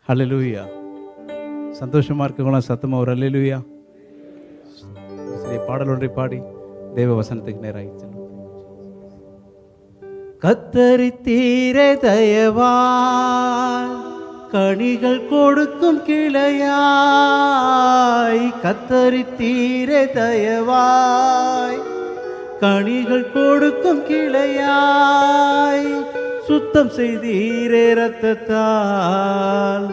ஹல்லேலூயா. சந்தோஷமாக இருக்கவங்களாம் சத்தமாக ஒரு ஹல்லேலூயா. சரி, பாடல் ஒன்றை பாடி தேவ வசனத்துக்கு நேராக செல்லும். கத்தரித்தீரே தயவாய் கனிகள் கொடுக்கும் கிளையாய், கத்தரித்தீரே தயவாய் கனிகள் கொடுக்கும் கிளையாய், சுத்தம் செய்தீரே இரத்தத்தால்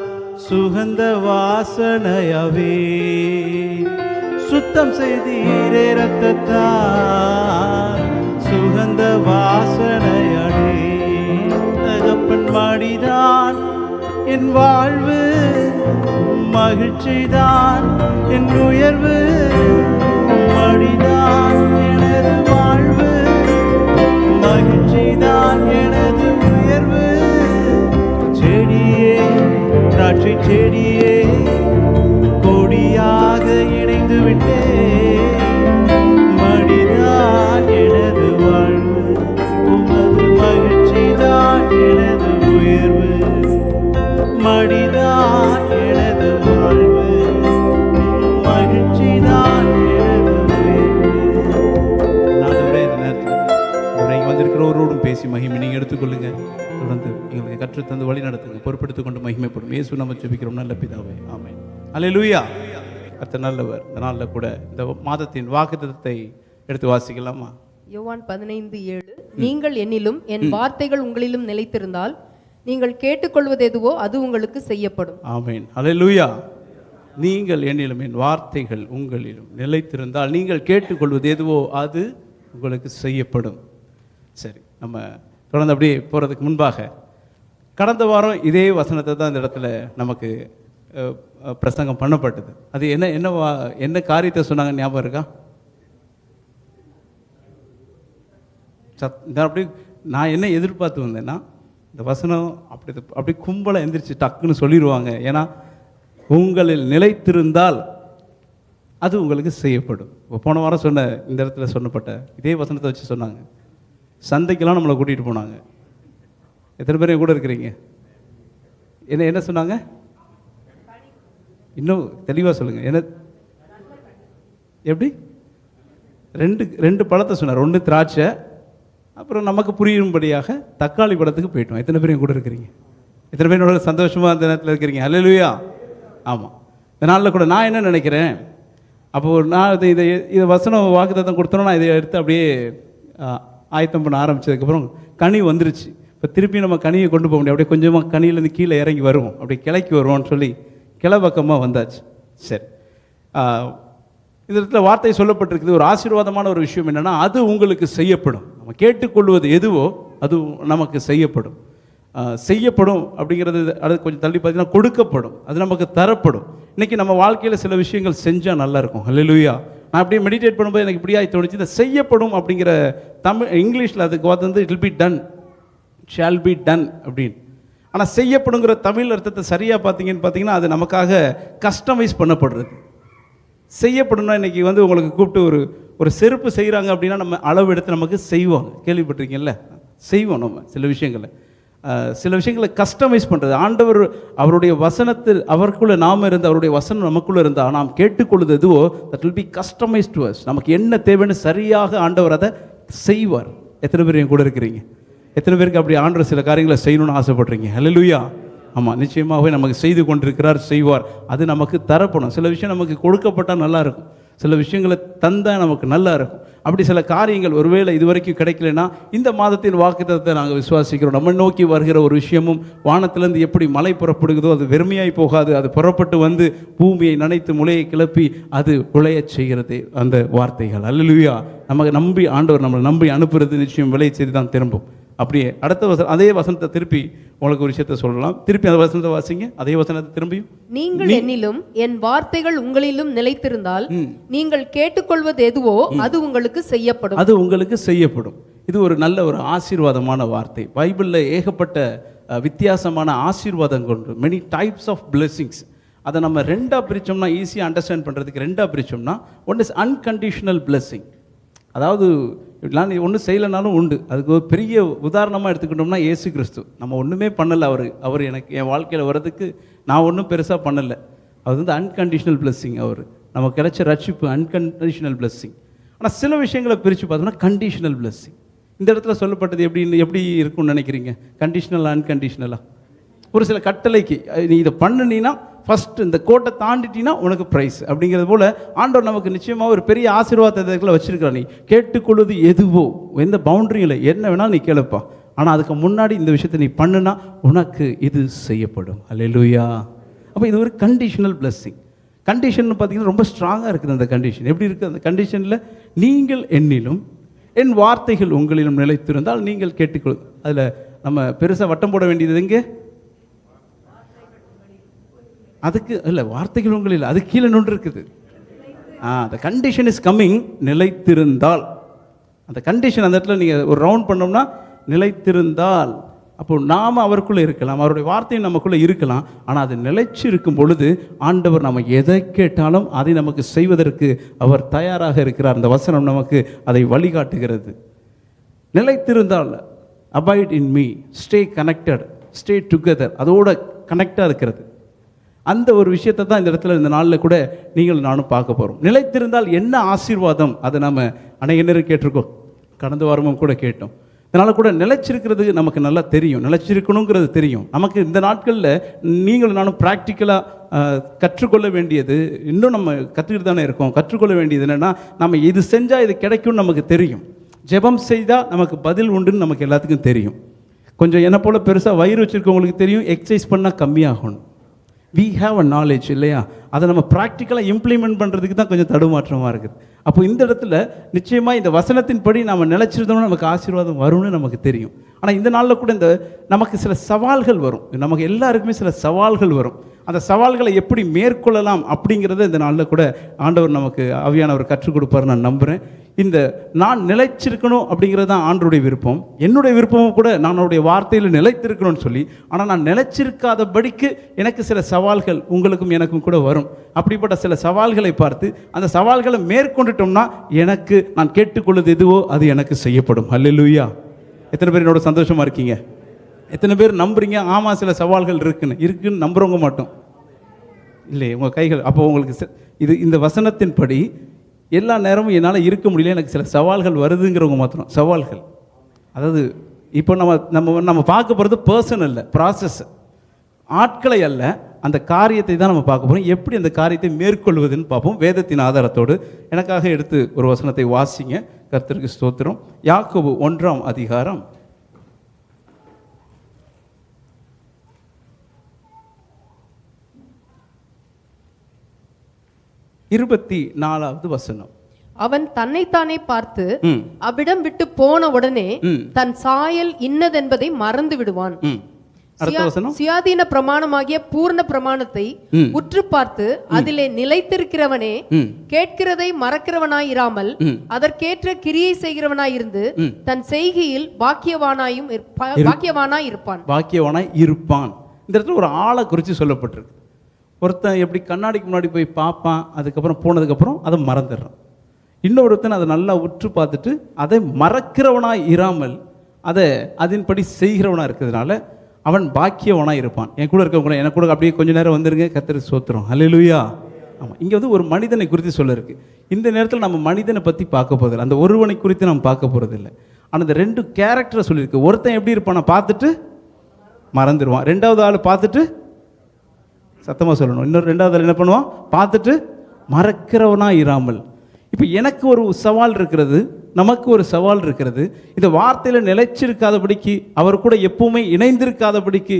சுகந்த வாசனையாவே, சுத்தம் செய்தீரே இரத்தத்தால் சுகந்த வாசனையாவே. தகப்பன் மடிதான் என் வாழ்வு, மகிழ்ச்சிதான் என் உயர்வு, மடிதான் எனது வாழ்வு, மகிழ்ச்சிதான் எனது உயர்வு. செடியே திராட்சை செடியே கொடியாக இணைந்து விட்டே, மடிதான் எனது வாழ்வு, உமது மகிழ்ச்சிதான் எனது உயர்வு, மடிதான் எனது வாழ்வு, மகிழ்ச்சிதான் எனது உயர்வு. ஆண்டவரே, இந்த நேரத்தில் இங்கே வந்திருக்கிறவரோடும் பேசி மகிமை நீங்கள் எடுத்துக்கொள்ளுங்க. தொடர்ந்து எங்களுக்கு கற்றுத்தந்து வழி நடத்துங்க, பொறுப்பெடுத்துக் கொண்டு மகிமைப்படும். இயேசு நம்ம ஜெபிக்கிறோம் நல்ல பிதாவே, ஆமென். அல்லேலூயா. கர்த்தர் நல்லவர். இந்த நாளில் கூட இந்த மாதத்தின் வாக்குத்தத்தத்தை எடுத்து வாசிக்கலாமா? யோவான் 15:7 நீங்கள் என்னிலும் என் வார்த்தைகள் உங்களிலும் நிலைத்திருந்தால் நீங்கள் கேட்டுக்கொள்வது எதுவோ அது உங்களுக்கு செய்யப்படும். ஆமென். அல்லேலூயா. நீங்கள் என்னிலும் என் வார்த்தைகள் உங்களிலும் நிலைத்திருந்தால் நீங்கள் கேட்டுக்கொள்வது எதுவோ அது உங்களுக்கு செய்யப்படும். சரி, நம்ம தொடர்ந்து அப்படியே போகிறதுக்கு முன்பாக கடந்த வாரம் இதே வசனத்தை தான் இந்த இடத்துல நமக்கு பிரசங்கம் பண்ணப்பட்டது. அது என்ன காரியத்தை சொன்னாங்க ஞாபகம் இருக்கா? அப்படி நான் என்ன எதிர்பார்த்து வந்தேன்னா, இந்த வசனம் அப்படி கும்பலை எந்திரிச்சு டக்குன்னு சொல்லிடுவாங்க. ஏன்னா உங்களில் நிலைத்திருந்தால் அது உங்களுக்கு செய்யப்படும். போன வாரம் சொன்ன இந்த இடத்துல சொன்னப்பட்ட இதே வசனத்தை வச்சு சொன்னாங்க. சந்தைக்கெல்லாம் நம்மளை கூட்டிகிட்டு போனாங்க. எத்தனை பேர் கூட இருக்கிறீங்க? என்ன சொன்னாங்க? இன்னும் தெளிவாக சொல்லுங்கள். என்ன எப்படி? ரெண்டு பழத்தை சொன்னார். ஒன்று திராட்சை, அப்புறம் நமக்கு புரியும்படியாக தக்காளி பழத்துக்கு போயிட்டோம். எத்தனை பேரும் கூட இருக்கிறீங்க? எத்தனை பேரோட சந்தோஷமாக அந்த நேரத்தில் இருக்கிறீங்க? அல்லேலூயா. ஆமாம். இந்த நாளில் கூட நான் என்ன நினைக்கிறேன், அப்போது நான் இதை வசனம் வாக்குத்தத்தம் கொடுத்தோன்னா நான் இதை எடுத்து அப்படியே ஆயத்தம் பண்ண ஆரம்பித்ததுக்கப்புறம் கனி வந்துருச்சு. இப்போ திருப்பி நம்ம கனியை கொண்டு போக முடியும். அப்படியே கொஞ்சமாக கனியிலேருந்து கீழே இறங்கி வருவோம், அப்படியே கிளைக்கு வருவோம்னு சொல்லி கிளை பக்கமாக வந்தாச்சு. சரி, இதில் வார்த்தை சொல்லப்பட்டிருக்குது. ஒரு ஆசீர்வாதமான ஒரு விஷயம் என்னென்னா, அது உங்களுக்கு செய்யப்படும். நம்ம கேட்டுக்கொள்வது எதுவோ அது நமக்கு செய்யப்படும். செய்யப்படும் அப்படிங்கிறது அது கொஞ்சம் தள்ளி பார்த்தீங்கன்னா கொடுக்கப்படும், அது நமக்கு தரப்படும். இன்றைக்கி நம்ம வாழ்க்கையில் சில விஷயங்கள் செஞ்சால் நல்லாயிருக்கும். அல்லேலூயா. நான் அப்படியே மெடிடேட் பண்ணும்போது எனக்கு இப்படியா தோணுச்சு, இந்த செய்யப்படும் அப்படிங்கிற இங்கிலீஷில் அதுக்கு வந்து it will be done, shall be done அப்படின்னு. ஆனால் செய்யப்படுங்கிற தமிழ் அர்த்தத்தை சரியாக பார்த்தீங்கன்னா அது நமக்காக கஸ்டமைஸ் பண்ணப்படுறது. செய்யப்படும்னா இன்றைக்கி வந்து உங்களுக்கு கூப்பிட்டு ஒரு செருப்பு செய்கிறாங்க அப்படின்னா நம்ம அளவு எடுத்து நமக்கு செய்வாங்க. கேள்விப்பட்டிருக்கீங்கல்ல? செய்வோம். நம்ம சில விஷயங்களை கஸ்டமைஸ் பண்ணுறது. ஆண்டவர் அவருடைய வசனத்தில் அவருக்குள்ளே நாம் இருந்து அவருடைய வசனம் நமக்குள்ளே இருந்தால் நாம் கேட்டுக்கொள்வது எதுவோ that will be customised to us. நமக்கு என்ன தேவைன்னு சரியாக ஆண்டவர் அதை செய்வார். எத்தனை பேர் என் கூட இருக்கிறீங்க? எத்தனை பேருக்கு அப்படி ஆண்டவர் சில காரியங்களை செய்யணும்னு ஆசைப்படுறீங்க? அல்லேலூயா. ஆமாம், நிச்சயமாகவே நமக்கு செய்து கொண்டிருக்கிறார், செய்வார். அது நமக்கு தரப்படும். சில விஷயம் நமக்கு கொடுக்கப்பட்டால் நல்லாயிருக்கும், சில விஷயங்களை தந்தால் நமக்கு நல்லா இருக்கும். அப்படி சில காரியங்கள் ஒருவேளை இதுவரைக்கும் கிடைக்கலன்னா இந்த மாதத்தின் வாக்குத்தத்தத்தை நாங்கள் விசுவாசிக்கிறோம். நம்ம நோக்கி வருகிற ஒரு விஷயமும் வானத்திலேருந்து எப்படி மழை புறப்படுகிறதோ அது வெறுமையாய் போகாது. அது புறப்பட்டு வந்து பூமியை நனைத்து முளையை கிளப்பி அது விளையச் செய்கிறது அந்த வார்த்தைகள். அல்லேலூயா. நமக்கு நம்பி ஆண்டவர் நம்மளை நம்பி அனுப்புறது நிச்சயம் விளைய செய்து தான் திரும்பும். அப்படியே அடுத்த அதே வசனத்தை திருப்பி உங்களுக்கு ஒரு விஷயத்தை சொல்லலாம். திருப்பி அந்த வசனத்தை வாசிங்க. அதே வசனத்தை திரும்பியும் நீங்கள் என்னிலும் என் வார்த்தைகள் உங்களிலும் நிலைத்திருந்தால் நீங்கள் கேட்டுக்கொள்வது எதுவோ அது உங்களுக்கு செய்யப்படும். அது உங்களுக்கு செய்யப்படும். இது ஒரு நல்ல ஒரு ஆசீர்வாதமான வார்த்தை. பைபிளில் ஏகப்பட்ட வித்தியாசமான ஆசீர்வாதம் கொண்டு மெனி டைப்ஸ் ஆஃப் பிளெஸிங்ஸ். அதை நம்ம ரெண்டாக பிரித்தோம்னா ஈஸியாக அண்டர்ஸ்டாண்ட் பண்ணுறதுக்கு ரெண்டாக பிரித்தோம்னா ஒன் இஸ் அன்கண்டிஷனல் பிளெஸிங். அதாவது இப்படிலாம் நீ ஒன்றும் செய்யலைனாலும் உண்டு. அதுக்கு ஒரு பெரிய உதாரணமாக எடுத்துக்கிட்டோம்னா இயேசு கிறிஸ்து. நம்ம ஒன்றுமே பண்ணலை. அவர் எனக்கு என் வாழ்க்கையில் வர்றதுக்கு நான் ஒன்றும் பெருசாக பண்ணலை. அது வந்து அன்கண்டிஷனல் பிளெஸ்ஸிங். அவர் நமக்கு கிடைச்ச ரட்சிப்பு அன்கண்டிஷனல் பிளெஸ்ஸிங். ஆனால் சில விஷயங்களை பிரித்து பார்த்தோம்னா கண்டிஷனல் பிளெஸ்ஸிங். இந்த இடத்துல சொல்லப்பட்டது எப்படி இருக்கும்னு நினைக்கிறீங்க? கண்டிஷனலாக அன்கண்டிஷனலாக? ஒரு சில கட்டளைக்கு நீ இதை பண்ணினா ஃபஸ்ட்டு இந்த கோட்டை தாண்டிட்டினா உனக்கு ப்ரைஸ் அப்படிங்கிறது போல் ஆண்டவர் நமக்கு நிச்சயமாக ஒரு பெரிய ஆசீர்வாதத்தை வச்சுருக்கிறார். நீ கேட்டுக்கொள்வது எதுவோ, எந்த பவுண்டரியும் இல்லை, என்ன வேணாலும் நீ கேளுப்பா, ஆனால் அதுக்கு முன்னாடி இந்த விஷயத்தை நீ பண்ணுனா உனக்கு இது செய்யப்படும். அல்லேலூயா. அப்போ இது ஒரு கண்டிஷனல் பிளெஸ்ஸிங். கண்டிஷன் பார்த்தீங்கன்னா ரொம்ப ஸ்ட்ராங்காக இருக்குது. அந்த கண்டிஷன் எப்படி இருக்குது? அந்த கண்டிஷனில் நீங்கள் என்னிலும் என் வார்த்தைகள் உங்களிலும் நிலைத்திருந்தால் நீங்கள் கேட்டுக்கொள். அதில் நம்ம பெருசாக வட்டம் போட வேண்டியது எங்கே? அதுக்கு இல்லை, வார்த்தைகள் உங்களில் அது கீழே நொன்று இருக்குது. the condition is coming. நிலைத்திருந்தால், அந்த கண்டிஷன் அந்த இடத்துல நீங்கள் ஒரு ரவுண்ட் பண்ணோம்னா நிலைத்திருந்தால், அப்போ நாம் அவருக்குள்ளே இருக்கலாம், அவருடைய வார்த்தையும் நமக்குள்ளே இருக்கலாம். ஆனால் அது நிலைச்சு இருக்கும் பொழுது ஆண்டவர் நம்ம எதை கேட்டாலும் அதை நமக்கு செய்வதற்கு அவர் தயாராக இருக்கிறார். அந்த வசனம் நமக்கு அதை வழிகாட்டுகிறது. நிலைத்திருந்தால், abide in me, stay connected, stay together, அதோட கனெக்டாக இருக்கிறது. அந்த ஒரு விஷயத்தை தான் இந்த இடத்துல இந்த நாளில் கூட நீங்கள் நானும் பார்க்க போகிறோம். நிலைத்திருந்தால் என்ன ஆசீர்வாதம், அதை நம்ம அநேக நேரம் கேட்டிருக்கோம், கடந்த வாரமும் கூட கேட்டோம். இதனால் கூட நிலைச்சிருக்கிறது நமக்கு நல்லா தெரியும், நிலைச்சிருக்கணுங்கிறது தெரியும். நமக்கு இந்த நாட்களில் நீங்களும் நானும் ப்ராக்டிக்கலாக கற்றுக்கொள்ள வேண்டியது, இன்னும் நம்ம கற்றுக்கிட்டு தானே இருக்கோம். கற்றுக்கொள்ள வேண்டியது என்னென்னா, நம்ம இது செஞ்சால் இது கிடைக்கும்னு நமக்கு தெரியும். ஜெபம் செய்தால் நமக்கு பதில் உண்டுன்னு நமக்கு எல்லாத்துக்கும் தெரியும். கொஞ்சம் என்னை போல் பெருசாக வயிறு வச்சுருக்கவங்களுக்கு தெரியும், எக்ஸசைஸ் பண்ணால் கம்மியாகணும். we have a knowledge இல்லையா? அதை நம்ம ப்ராக்டிக்கலாக இம்ப்ளிமெண்ட் பண்ணுறதுக்கு தான் கொஞ்சம் தடுமாற்றமாக இருக்குது. அப்போ இந்த இடத்துல நிச்சயமாக இந்த வசனத்தின் படி நம்ம நிலைச்சிருந்தோம்னா நமக்கு ஆசீர்வாதம் வரும்னு நமக்கு தெரியும். ஆனால் இந்த நாளில் கூட இந்த நமக்கு சில சவால்கள் வரும், நமக்கு எல்லாருக்குமே சில சவால்கள் வரும். அந்த சவால்களை எப்படி மேற்கொள்ளலாம் அப்படிங்கிறத இந்த நாளில் கூட ஆண்டவர் நமக்கு ஆவியானவர் கற்றுக் கொடுப்பார் நான் நம்புகிறேன். இந்த நான் நிலைச்சிருக்கணும் அப்படிங்கிறது தான் ஆண்டவருடைய விருப்பம். என்னுடைய விருப்பமும் கூட நான் அவருடைய வார்த்தையில் நிலைத்திருக்கணும்னு சொல்லி. ஆனால் நான் நிலைச்சிருக்காதபடிக்கு எனக்கு சில சவால்கள் உங்களுக்கும் எனக்கும் கூட வரும். அப்படிப்பட்ட சில சவால்களை பார்த்து அந்த சவால்களை மேற்கொண்டுட்டோம்னா எனக்கு நான் கேட்டுக்கொள்வது எதுவோ அது எனக்கு செய்யப்படும். அல்லேலூயா. எத்தனை பேர் என்னோட சந்தோஷமாக இருக்கீங்க? எத்தனை பேர் நம்புறீங்க? ஆமாம், சில சவால்கள் இருக்குன்னு நம்புறவங்க மட்டும் இல்லை, உங்கள் கைகள். அப்போ உங்களுக்கு இது இந்த வசனத்தின்படி எல்லா நேரமும் என்னால் இருக்க முடியல, எனக்கு சில சவால்கள் வருதுங்கிறவங்க மாத்திரம். சவால்கள் அதாவது இப்போ நம்ம பார்க்க போகிறது பர்சன் அல்ல, ப்ராசஸ், ஆட்களை அல்ல, அந்த காரியத்தை தான் நம்ம பார்க்க போகிறோம். எப்படி அந்த காரியத்தை மேற்கொள்வதுன்னு பார்ப்போம் வேதத்தின் ஆதாரத்தோடு. எனக்காக எடுத்து ஒரு வசனத்தை வாசிங்க. கர்த்தருக்கு ஸ்தோத்திரம். யாக்கோபு 1ஆம் அதிகாரம் 24வது வசனம். அவன் தன்னைத்தானே பார்த்து அவ்விடம் விட்டு போன உடனே தன் சாயல் இன்னதென்பதை மறந்து விடுவான். சுயாதீன பிரமாணமாகிய பூர்ண பிரமாணத்தை உற்று பார்த்து அதிலே நிலைத்திருக்கிறவனே கேட்கிறதை மறக்கிறவனாய் இராமல் அதற்கேற்ற கிரியை செய்கிறவனாய் இருந்து தன் செய்கையில் பாக்கியவானாய் இருப்பான். இந்த இடத்துல ஒரு ஆளை குறித்து சொல்லப்பட்டிருக்கு. ஒருத்தன் எப்படி கண்ணாடிக்கு முன்னாடி போய் பார்ப்பான், அதுக்கப்புறம் போனதுக்கப்புறம் அதை மறந்துடுறான். இன்னொருத்தன் அதை நல்லா உற்று பார்த்துட்டு அதை மறக்கிறவனாய் இராமல் அதை அதன்படி செய்கிறவனாக இருக்கிறதுனால அவன் பாக்கியவனாக இருப்பான். என் கூட இருக்கவங்கள எனக்கு கூட அப்படியே கொஞ்சம் நேரம் வந்துருங்க. கர்த்தருக்கு ஸ்தோத்திரம். அல்லேலூயா. ஆமாம், இங்கே வந்து ஒரு மனிதனை குறித்து சொல்ல இருக்கு. இந்த நேரத்தில் நம்ம மனிதனை பற்றி பார்க்க போகிறதில்லை, அந்த ஒருவனை குறித்து நம்ம பார்க்க போகிறதில்லை. ஆனால் இந்த 2 கேரக்டரை சொல்லியிருக்கு. ஒருத்தன் எப்படி இருப்பான, பார்த்துட்டு மறந்துடுவான். 2வது ஆள் பார்த்துட்டு, சத்தமாக சொல்லணும், இன்னொரு 2வது ஆள் என்ன பண்ணுவான், பார்த்துட்டு மறக்கிறவனாக இராமல். இப்போ எனக்கு ஒரு சவால் இருக்கிறது, நமக்கு ஒரு சவால் இருக்கிறது. இந்த வார்த்தையில் நிலைச்சிருக்காதபடிக்கு, அவர் கூட எப்பவுமே இணைந்திருக்காதபடிக்கு,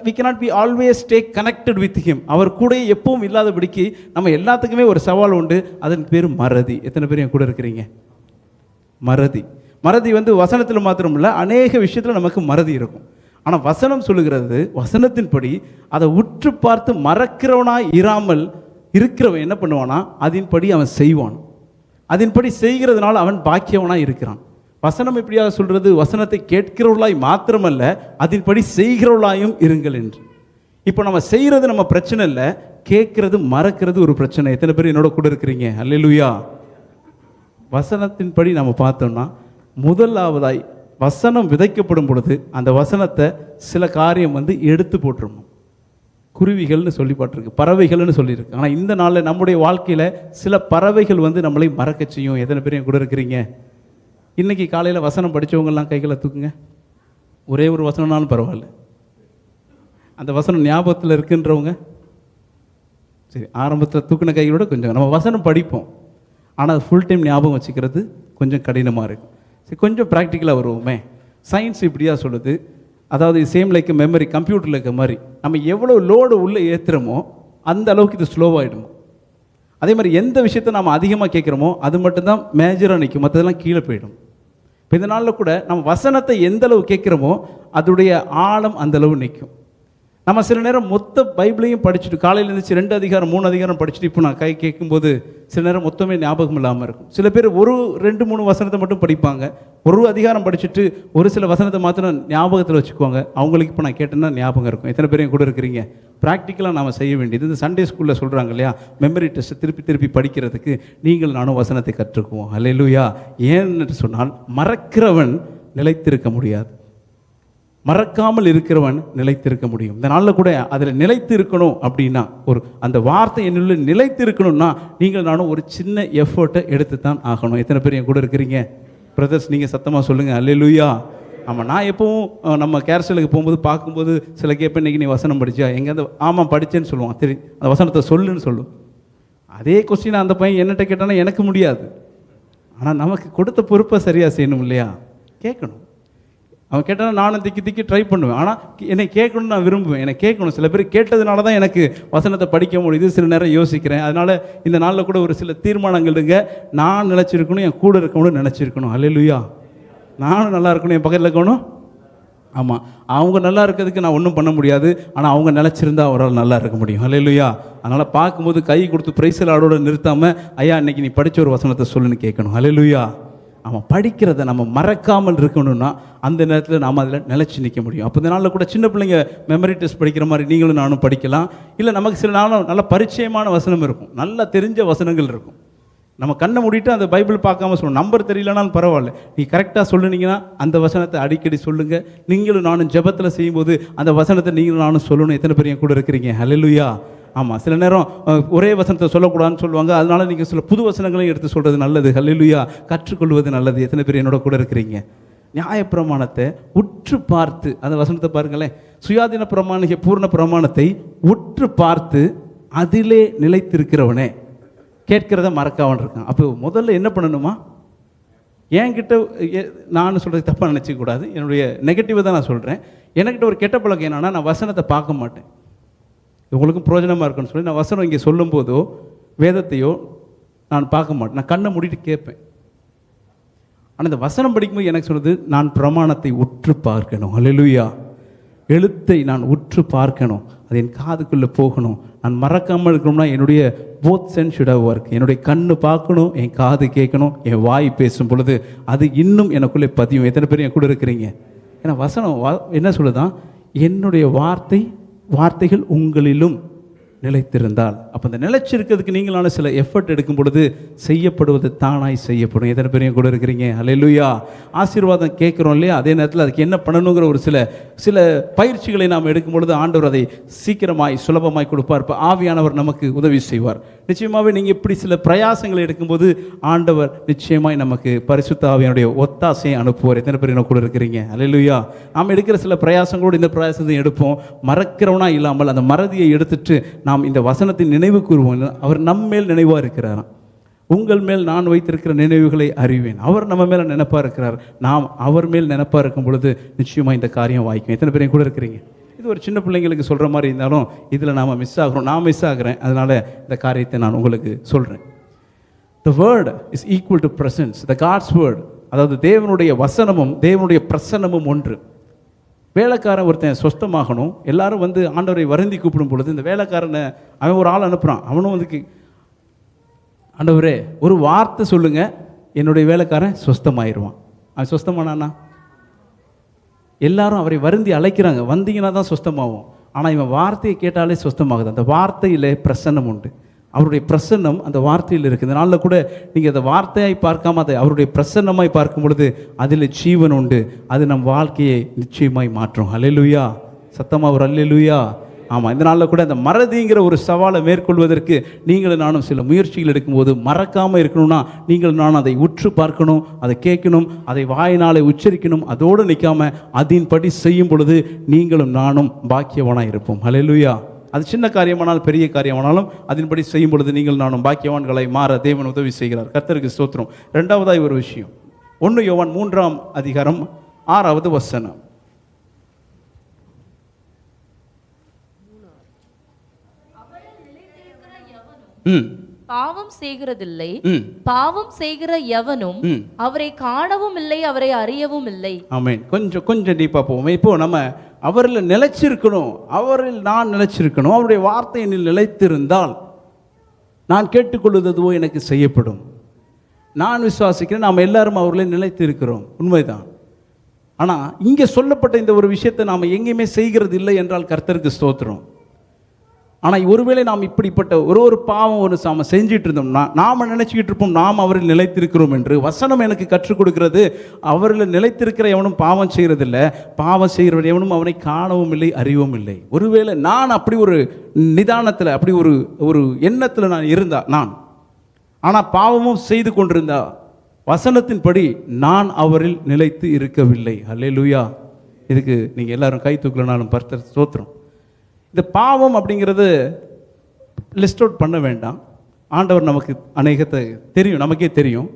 we cannot be always stay connected with him, அவர் கூட எப்பவும் இல்லாதபடிக்கு நம்ம எல்லாத்துக்குமே ஒரு சவால் உண்டு. அதன் பேர் மறதி. எத்தனை பேர் என் கூட இருக்கிறீங்க? மறதி வந்து வசனத்தில் மாத்திரம் இல்லை, அநேக விஷயத்தில் நமக்கு மறதி இருக்கும். ஆனால் வசனம் சொல்லுகிறது, வசனத்தின்படி அதை உற்று பார்த்து மறக்கிறவனாய் இராமல் இருக்கிறவன் என்ன பண்ணுவானா, அதன்படி அவன் செய்வான். அதன்படி செய்கிறதுனால அவன் பாக்கியவனாய் இருக்கிறான். வசனம் எப்படியாக சொல்றது, வசனத்தை கேட்கிறவர்களாய் மாத்திரமல்ல அதன்படி செய்கிறவர்களாயும் இருங்கள் என்று. இப்போ நம்ம செய்கிறது நம்ம பிரச்சனை இல்லை, கேட்கறது மறக்கிறது ஒரு பிரச்சனை. எத்தனை பேர் என்னோட கூட இருக்கிறீங்க? அல்லேலூயா. வசனத்தின்படி நம்ம பார்த்தோம்னா முதலாவதாய் வசனம் விதைக்கப்படும் பொழுது அந்த வசனத்தை சில காரியம் வந்து எடுத்து போட்டுருணும். குருவிகள்னு சொல்லிப்பட்டிருக்கு, பறவைகள்னு சொல்லியிருக்கு. ஆனால் இந்த நாளில் நம்முடைய வாழ்க்கையில் சில பறவைகள் வந்து நம்மளை மறக்க செய்யும். எத்தனை பேரையும் கூட இருக்கிறீங்க? இன்றைக்கி காலையில் வசனம் படித்தவங்கெல்லாம் கைகளை தூக்குங்க. ஒரே ஒரு வசனம்னாலும் பரவாயில்ல. அந்த வசனம் ஞாபகத்தில் இருக்குன்றவங்க சரி, ஆரம்பத்தில் தூக்கின கைகளோட கொஞ்சம் நம்ம வசனம் படிப்போம், ஆனால் அது ஃபுல் டைம் ஞாபகம் வச்சுக்கிறது கொஞ்சம் கடினமாக இருக்கும். சரி, கொஞ்சம் ப்ராக்டிக்கலாக வருவோமே. சயின்ஸ் இப்படியா சொல்லுது, அதாவது சேம் லைக் மெமரி, கம்ப்யூட்டரில் இருக்க மாதிரி நம்ம எவ்வளோ லோடு உள்ளே ஏற்றுறோமோ அந்த அளவுக்கு இது ஸ்லோவாகிடுமோ. அதே மாதிரி எந்த விஷயத்தை நம்ம அதிகமாக கேட்குறோமோ அது மட்டும்தான் மேஜராக நிற்கும், மற்றதெல்லாம் கீழே போயிடும். இப்போ இந்த நாளில் கூட நம்ம வசனத்தை எந்த அளவு கேட்குறோமோ அதோடைய ஆழம் அந்தளவு நிற்கும். நம்ம சில நேரம் மொத்த பைபிளையும் படிச்சுட்டு காலையில் இருந்துச்சு 2 அதிகாரம் 3 அதிகாரம் படிச்சுட்டு இப்போ நான் கை கேட்கும்போது சில நேரம் மொத்தமே ஞாபகம் இல்லாமல் இருக்கும். சில பேர் 1-2-3 வசனத்தை மட்டும் படிப்பாங்க, ஒரு அதிகாரம் படிச்சுட்டு ஒரு சில வசனத்தை மாத்திரம் ஞாபகத்தில் வச்சுக்குவாங்க. அவங்களுக்கு இப்போ நான் கேட்டேன்னா ஞாபகம் இருக்கும். எத்தனை பேரையும் கூட இருக்கிறீங்க? ப்ராக்டிக்கலாக நாம் செய்ய வேண்டியது இந்த சண்டே ஸ்கூலில் சொல்கிறாங்க இல்லையா, மெமரி டெஸ்ட்டை திருப்பி படிக்கிறதுக்கு நீங்கள் நானும் வசனத்தை கற்றுக்குவோம். அல்லேலூயா. ஏன்னு சொன்னால் மறக்கிறவன் நிலைத்திருக்க முடியாது, மறக்காமல் இருக்கிறவன் நிலைத்திருக்க முடியும். இந்த நாளில் கூட அதில் நிலைத்து இருக்கணும் அப்படின்னா, ஒரு அந்த வார்த்தை என்னுள்ள நிலைத்து இருக்கணும்னா நீங்கள் நானும் ஒரு சின்ன எஃபர்ட்டை எடுத்து தான் ஆகணும். எத்தனை பேர் என் கூட இருக்கிறீங்க? பிரதர்ஸ் நீங்கள் சத்தமாக சொல்லுங்கள் அல்லேலூயா. ஆமாம், நான் எப்பவும் நம்ம கேர்சலுக்கு போகும்போது பார்க்கும்போது சில கேட்பேன், இன்றைக்கி நீ வசனம் படித்தா எங்கேயாவது? ஆமாம் படித்தேன்னு சொல்லுவான். சரி, அந்த வசனத்தை சொல்லுன்னு சொல்லும். அதே கொஸ்டின் அந்த பையன் என்னட்ட கேட்டானா எனக்கு முடியாது. ஆனால் நமக்கு கொடுத்த பொறுப்பை சரியாக செய்யணும் இல்லையா? கேட்கணும். அவன் கேட்டால் நானும் திக்கி ட்ரை பண்ணுவேன். ஆனால் என்னை கேட்கணும்னு நான் விரும்புவேன், என்னை கேட்கணும். சில பேர் கேட்டதுனால தான் எனக்கு வசனத்தை படிக்க முடியுது. சில நேரம் யோசிக்கிறேன். அதனால் இந்த நாளில் கூட ஒரு சில தீர்மானங்கள் இருங்க. நான் நினச்சிருக்கணும், என் கூட இருக்கணும்னு நினச்சிருக்கணும். அல்லேலூயா. நானும் நல்லா இருக்கணும், என் பக்கத்தில் இருக்கணும். ஆமாம், அவங்க நல்லா இருக்கிறதுக்கு நான் ஒன்றும் பண்ண முடியாது, ஆனால் அவங்க நினச்சிருந்தா அவரால் நல்லா இருக்க முடியும். அல்லேலூயா. அதனால் பார்க்கும்போது கை கொடுத்து பிரைஸ் லார்டோட நிறுத்தாமல், ஐயா இன்னைக்கு நீ படித்த ஒரு வசனத்தை சொல்லுன்னு கேட்கணும். அல்லேலூயா. அவன் படிக்கிறத நம்ம மறக்காமல் இருக்கணும்னா அந்த நேரத்தில் நாம் அதில் நிலச்சி நிற்க முடியும். அப்போ இந்த நாளில் கூட சின்ன பிள்ளைங்க மெமரி டெஸ்ட் படிக்கிற மாதிரி நீங்களும் நானும் படிக்கலாம். இல்லை நமக்கு சில நாளும் நல்ல பரிச்சயமான வசனம் இருக்கும், நல்லா தெரிஞ்ச வசனங்கள் இருக்கும். நம்ம கண்ணை மூடிட்டு அந்த பைபிள் பார்க்காம சொல்லணும். நம்பர் தெரியலனாலும் பரவாயில்ல, நீ கரெக்டாக சொல்லுனீங்கன்னா அந்த வசனத்தை அடிக்கடி சொல்லுங்கள். நீங்களும் நானும் ஜெபத்தில் செய்யும்போது அந்த வசனத்தை நீங்களும் நானும் சொல்லணும். எத்தனை பேர் என் கூட இருக்கிறீங்க? அல்லேலூயா. ஆமாம், சில நேரம் ஒரே வசனத்தை சொல்லக்கூடாதுன்னு சொல்லுவாங்க. அதனால நீங்கள் சில புது வசனங்களையும் எடுத்து சொல்கிறது நல்லது. அல்லேலூயா. கற்றுக்கொள்வது நல்லது. எத்தனை பேர் என்னோட கூட இருக்கிறீங்க? நியாயப்பிரமாணத்தை உற்று பார்த்து, அந்த வசனத்தை பாருங்களேன், சுயாதீன பிரமாணிக பூர்ண பிரமாணத்தை உற்று பார்த்து அதிலே நிலைத்திருக்கிறவனே கேட்கிறத மறக்காமல் இருக்கான். அப்போ முதல்ல என்ன பண்ணணுமா? என்கிட்ட நான் சொல்கிறது தப்பாக நினச்சிக்கூடாது, என்னுடைய நெகட்டிவை தான் நான் சொல்கிறேன். என்கிட்ட ஒரு கெட்ட பழக்கம் என்னன்னா, நான் வசனத்தை பார்க்க மாட்டேன். உங்களுக்கும் பிரயோஜனமாக இருக்குன்னு சொல்லி நான் வசனம் இங்கே சொல்லும் போதோ வேதத்தையோ நான் பார்க்க மாட்டேன், நான் கண்ணை மூடிட்டு கேட்பேன். ஆனால் இந்த வசனம் படிக்கும்போது எனக்கு சொல்லுது, நான் பிரமாணத்தை உற்று பார்க்கணும். அல்லேலூயா. எழுத்தை நான் உற்று பார்க்கணும், அது என் காதுக்குள்ளே போகணும். நான் மறக்காமல் இருக்கணும்னா என்னுடைய both sense should have work. என்னுடைய கண்ணு பார்க்கணும், என் காது கேட்கணும், என் வாய் பேசும் பொழுது அது இன்னும் எனக்குள்ளே பதியும். எத்தனை பேர் என் கூட இருக்கிறீங்க? ஏன்னா வசனம் என்ன சொல்லுதான், என்னுடைய வார்த்தைகள் உங்களிலும் நிலைத்திருந்தால். அப்போ அந்த நிலைச்சிருக்கிறதுக்கு நீங்களான சில எஃபர்ட் எடுக்கும் பொழுது செய்யப்படுவது தானாய் செய்யப்படும். எத்தனை பேரையும் கூட இருக்கிறீங்க? அல்லேலூயா. ஆசீர்வாதம் கேட்குறோம் இல்லையா? அதே நேரத்தில் அதுக்கு என்ன பண்ணணுங்கிற ஒரு சில பயிற்சிகளை நாம் எடுக்கும் பொழுது ஆண்டவர் அதை சீக்கிரமாய் சுலபமாய் கொடுப்பார். இப்போ ஆவியானவர் நமக்கு உதவி செய்வார். நிச்சயமாகவே நீங்கள் இப்படி சில பிரயாசங்களை எடுக்கும்போது ஆண்டவர் நிச்சயமாய் நமக்கு பரிசுத்த ஆவியானுடைய ஒத்தாசையை அனுப்புவார். எத்தனை பேர் என்ன கூட இருக்கிறீங்க? அல்லேலூயா. நாம் எடுக்கிற சில பிரயாசங்களோடு இந்த பிரயாசத்தை எடுப்போம். மறக்கிறவனா இல்லாமல் அந்த மறதியை எடுத்துட்டு நாம் இந்த வசனத்தின் நினைவு கூறுவோம். அவர் நம்மேல் நினைவாக இருக்கிறாராம். உங்கள் மேல் நான் வைத்திருக்கிற நினைவுகளை அறிவேன். அவர் நம்ம மேலே நினைப்பாக இருக்கிறார். நாம் அவர் மேல் நினைப்பாக இருக்கும் பொழுது நிச்சயமாக இந்த காரியம் வாய்க்கும். எத்தனை பேரையும் கூட இருக்கிறீங்க? இது ஒரு சின்ன பிள்ளைங்களுக்கு சொல்கிற மாதிரி இருந்தாலும் இதில் நாம் மிஸ் ஆகிறோம். நான் மிஸ் ஆகிறேன். அதனால் இந்த காரியத்தை நான் உங்களுக்கு சொல்கிறேன். The word is equal to presence. The God's word, அதாவது தேவனுடைய வசனமும் தேவனுடைய பிரசன்னமும் ஒன்று. வேலைக்காரன் ஒருத்தன் சொஸ்தமாகணும், எல்லாரும் வந்து ஆண்டவரை வருந்தி கூப்பிடும் பொழுது இந்த வேலைக்காரனை அவன் ஒரு ஆள் அனுப்புகிறான். அவனும் வந்து, ஆண்டவரே ஒரு வார்த்தை சொல்லுங்க, என்னுடைய வேலைக்காரன் சொஸ்தமாயிருவான். அவன் சொஸ்தமானானா? எல்லாரும் அவரை வருந்தி அழைக்கிறாங்க, வந்தீங்கன்னா தான் சொஸ்தமாகும். ஆனால் இவன் வார்த்தையை கேட்டாலே சொஸ்தமாகுது. அந்த வார்த்தையில் பிரசன்னம் உண்டு. அவருடைய பிரசன்னம் அந்த வார்த்தையில் இருக்குது. இந்த நாளில் கூட நீங்கள் அதை வார்த்தையாய் பார்க்காம அதை அவருடைய பிரசன்னமாய் பார்க்கும் பொழுது அதில் ஜீவன் உண்டு. அது நம் வாழ்க்கையை நிச்சயமாய் மாற்றும். அல்லேலூயா, சத்தமாக ஒரு அல்லேலூயா. ஆமாம், இந்த நாளில் கூட அந்த மறதிங்கிற ஒரு சவாலை மேற்கொள்வதற்கு நீங்களும் நானும் சில முயற்சிகள் எடுக்கும்போது மறக்காமல் இருக்கணும்னா நீங்கள் நானும் அதை உற்று பார்க்கணும், அதை கேட்கணும், அதை வாயினாலே உச்சரிக்கணும். அதோடு நிற்காமல் அதன்படி செய்யும் பொழுது நீங்களும் நானும் பாக்கியவானாக இருப்போம். அல்லேலூயா. அது சின்ன காரியமானாலும் பெரிய காரியமானாலும் அதன்படி செய்யும் பொழுது நீங்கள் நானும் பாக்கியவான்களை மாற தேவன் உதவி செய்கிறார். கர்த்தருக்கு ஸ்தோத்திரம். இரண்டாவதாய் ஒரு விஷயம், 1 யோவான் 3:6 பாவம் செய்கிறதில்லை, பாவம் செய்கிற எவனும் அவரை காணவும் இல்லை, அவரை அறியவும் இல்லை. ஆமென். கொஞ்சம் டீப்பா போவோம். இப்போ நம்ம அவரில் நிலைச்சிருக்கணும், அவரில் நான் நிலைச்சிருக்கணும். அவருடைய வார்த்தை என்னில் நிலைத்திருந்தால் நான் கேட்டுக்கொள்வதுவோ எனக்கு செய்யப்படும். நான் விசுவாசிக்கிறேன், நாம் எல்லாரும் அவரில் நிலைத்து இருக்கிறோம், உண்மைதான். ஆனால் இங்கே சொல்லப்பட்ட இந்த ஒரு விஷயத்தை நாம் எங்கேயுமே செய்கிறது இல்லை என்றால் கர்த்தருக்கு ஸ்தோத்திரம். ஆனால் ஒருவேளை நாம் இப்படிப்பட்ட ஒரு பாவம் ஒரு நாம் செஞ்சிட்டு இருந்தோம்னா நாம் நினைச்சிக்கிட்டு இருப்போம் நாம் அவரில் நிலைத்திருக்கிறோம் என்று. வசனம் எனக்கு கற்றுக் கொடுக்கிறது, அவரில் நிலைத்திருக்கிற எவனும் பாவம் செய்கிறதில்லை, பாவம் செய்கிறவன் எவனும் அவனை காணவும் இல்லை, அறியவும் இல்லை. ஒருவேளை நான் அப்படி ஒரு நிதானத்தில் அப்படி ஒரு எண்ணத்தில் நான் இருந்தா நான், ஆனால் பாவமும் செய்து கொண்டிருந்தா வசனத்தின்படி நான் அவரில் நிலைத்து இருக்கவில்லை. அல்லேலூயா. இதுக்கு நீங்கள் எல்லாரும் கை தூக்கலனாலும் பர்த்தர் ஸ்தோத்திரம். இந்த பாவம் அப்படிங்கிறது லிஸ்ட் அவுட் பண்ண வேண்டாம். ஆண்டவர் நமக்கு அநேகத்தை தெரியும், நமக்கே தெரியும்.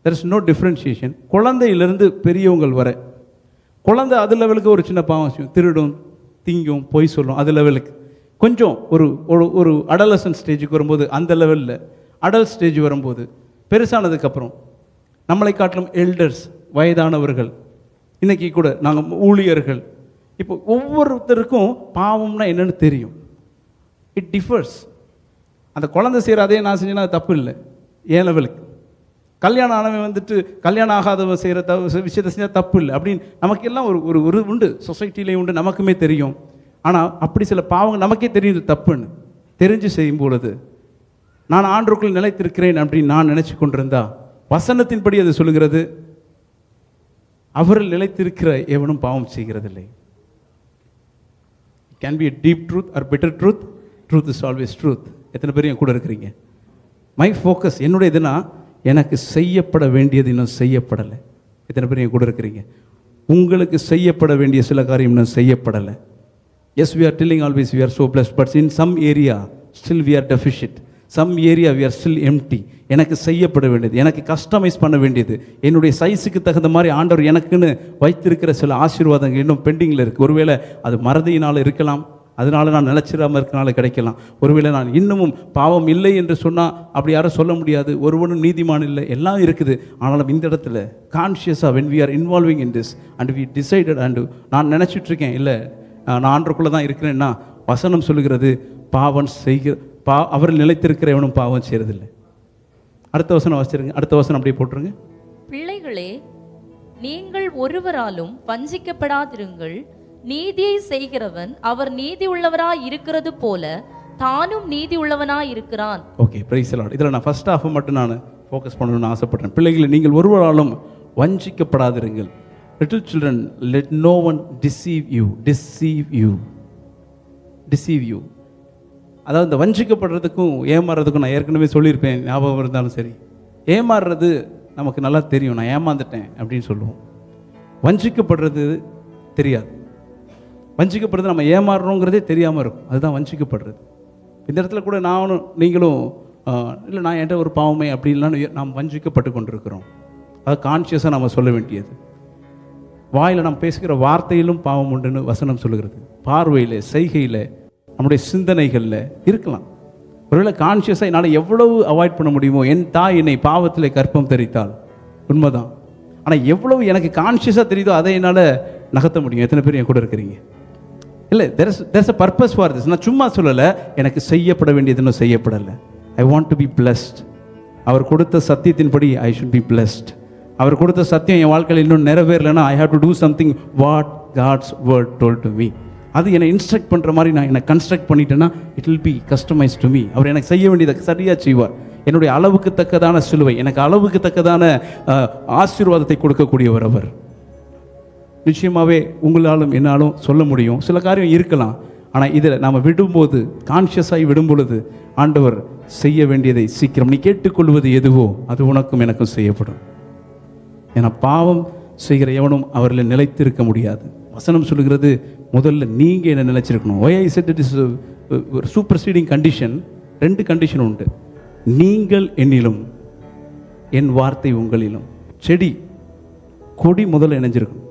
There is no differentiation. குழந்தையிலிருந்து பெரியவங்கள் வர, குழந்தை அது லெவலுக்கு ஒரு சின்ன பாவம் செய்யும், திருடும், திங்கும், பொய் சொல்லும், அது லெவலுக்கு. கொஞ்சம் ஒரு அடலசன்ட் ஸ்டேஜுக்கு வரும்போது அந்த லெவலில், அடல்ட் ஸ்டேஜ் வரும்போது, பெருசானதுக்கப்புறம் நம்மளை காட்டிலும் எல்டர்ஸ், வயதானவர்கள், இன்றைக்கி கூட நாங்கள் ஊழியர்கள், இப்போ ஒவ்வொருத்தருக்கும் பாவம்னா என்னென்னு தெரியும். It differs. அந்த குழந்தை செய்கிற அதே நான் செஞ்சேன்னா அது தப்பு இல்லை, ஏன் லெவலுக்கு. கல்யாணம் ஆனவன் வந்துட்டு கல்யாணம் ஆகாதவன் செய்கிற விஷயத்தை செஞ்சால் தப்பு இல்லை அப்படின்னு நமக்கெல்லாம் ஒரு உண்டு, சொசைட்டிலே உண்டு, நமக்குமே தெரியும். ஆனால் அப்படி சில பாவங்கள் நமக்கே தெரியும் இது தப்புன்னு. தெரிஞ்சு செய்யும் பொழுது நான் ஆண்டவருக்குள் நிலைத்திருக்கிறேன் அப்படின்னு நான் நினச்சி கொண்டிருந்தா வசனத்தின்படி அது சொல்லுகிறது, அவரில் நிலைத்திருக்கிற எவனும் பாவம் செய்கிறதில்லை. Can be a deep truth or bitter truth. Truth is always truth. எத்தனை பேர் என் கூட இருக்கிறீங்க? மை ஃபோக்கஸ் என்னுடைய இதுனா எனக்கு செய்யப்பட வேண்டியது இன்னும் செய்யப்படலை. எத்தனை பேர் என் கூட இருக்கிறீங்க? உங்களுக்கு செய்யப்பட வேண்டிய சில காரியம் இன்னும் செய்யப்படலை. Yes, we are telling always we are so blessed, but in some area still we are deficient. Some area we are still empty. எனக்கு செய்யப்பட வேண்டியது, எனக்கு கஸ்டமைஸ் பண்ண வேண்டியது, என்னுடைய சைஸுக்கு தகுந்த மாதிரி ஆண்டவர் எனக்குன்னு வைத்திருக்கிற சில ஆசீர்வாதங்கள் இன்னும் பெண்டிங்கில் இருக்குது. ஒருவேளை அது மறதியினால் இருக்கலாம், அதனால நான் நிலச்சிடாமல் இருக்கனால கிடைக்கலாம். ஒருவேளை நான் இன்னமும் பாவம் இல்லை என்று சொன்னால் அப்படி யாரும் சொல்ல முடியாது, ஒருவனும் நீதிமான் இல்லை, எல்லாம் இருக்குது. ஆனாலும் இந்த இடத்துல கான்ஷியஸாக when we are involving in this and we decided and நான் நினச்சிட்ருக்கேன் இல்லை நான் ஆண்டருக்குள்ளே தான் இருக்கிறேன்னா வசனம் சொல்லுகிறது பாவம் அவரில் நிலைத்திருக்கிற எவனும் பாவம் செய்கிறதில்லை. அடுத்த வசனம் வாசிச்சிருங்க, அடுத்த வசனம் அப்படியே போட்டுருங்க. பிள்ளைகளே, நீங்கள் ஒருவராலும் வஞ்சிக்கப்படாதிருங்கள். நீதியை செய்கிறவன் அவர் நீதி உள்ளவராய் இருக்கிறது போல தானும் நீதி உள்ளவனாய் இருக்கிறான். Okay, praise the Lord. இதில் நான் ஃபர்ஸ்ட் ஹாஃப் மட்டும் நான் ஃபோக்கஸ் பண்ணணும்னு ஆசைப்படுறேன். பிள்ளைகளை, நீங்கள் ஒருவராலும் வஞ்சிக்கப்படாதிருங்கள். Little children, let no one deceive you. அதாவது இந்த வஞ்சிக்கப்படுறதுக்கும் ஏமாறுறதுக்கும் நான் ஏற்கனவே சொல்லியிருப்பேன், ஞாபகம் இருந்தாலும் சரி. ஏமாறுறது நமக்கு நல்லா தெரியும், நான் ஏமாந்துட்டேன் அப்படின்னு சொல்லுவோம். வஞ்சிக்கப்படுறது தெரியாது. வஞ்சிக்கப்படுறது நம்ம ஏமாறுறோங்கிறதே தெரியாமல் இருக்கும், அதுதான் வஞ்சிக்கப்படுறது. இந்த இடத்துல கூட நானும் நீங்களும் இல்லை நான் என்கிட்ட ஒரு பாவமே அப்படின்லாம் நாம் வஞ்சிக்கப்பட்டு கொண்டிருக்கிறோம். அது கான்ஷியஸாக நம்ம சொல்ல வேண்டியது. வாயில் நாம் பேசுகிற வார்த்தையிலும் பாவம் உண்டுன்னு வசனம் சொல்லுகிறது. பார்வையில், செய்கையில், நம்முடைய சிந்தனைகளில் இருக்கலாம். ஒருவேளை கான்ஷியஸாக என்னால் எவ்வளவு அவாய்ட் பண்ண முடியுமோ. என் தாய் என்னை பாவத்தில் கற்பம் தரித்தாள், உண்மைதான். ஆனால் எவ்வளவு எனக்கு கான்ஷியஸாக தெரியுதோ அதை என்னால் நகர்த்த முடியும். எத்தனை பேர் என் கூட இருக்கிறீங்க? இல்லை, there's a purpose for this. நான் சும்மா சொல்லலை, எனக்கு செய்யப்பட வேண்டியது இன்னும் செய்யப்படலை. I want to be blessed. அவர் கொடுத்த சத்தியத்தின்படி ஐ ஷுட் பி பிளஸ்ட். அவர் கொடுத்த சத்தியம் என் வாழ்க்கையில் இன்னும் நிறைவேறலைன்னா I have to do something what God's word told to me. அது என்னை இன்ஸ்ட்ரக்ட் பண்ணுற மாதிரி நான் என்னை கன்ஸ்ட்ரக்ட் பண்ணிட்டேன்னா it will be customize to me. அவர் எனக்கு செய்ய வேண்டியதை சரியாக செய்வார். என்னுடைய அளவுக்கு தக்கதான சிலுவை, எனக்கு அளவுக்கு தக்கதான ஆசீர்வாதத்தை கொடுக்கக்கூடியவர் அவர். நிச்சயமாகவே உங்களாலும் என்னாலும் சொல்ல முடியும், சில காரியம் இருக்கலாம். ஆனால் இதில் நாம் விடும்போது, கான்ஷியஸாகி விடும் பொழுது ஆண்டவர் செய்ய வேண்டியதை சீக்கிரம், நீ கேட்டுக்கொள்வது எதுவோ அது உனக்கும் எனக்கும் செய்யப்படும். ஏன்னா பாவம் செய்கிற எவனும் அவரில் நிலைத்திருக்க முடியாது. வசனம் சொல்லுகிறது, முதல்ல நீங்கள் என்ன நிலைச்சிருக்கணும். Why I said it is ஒரு சூப்பர்சீடிங் கண்டிஷன். 2 கண்டிஷன் உண்டு. நீங்கள் என்னிலும் என் வார்த்தை உங்களிலும். செடி கொடி முதல்ல இணைஞ்சிருக்கும்,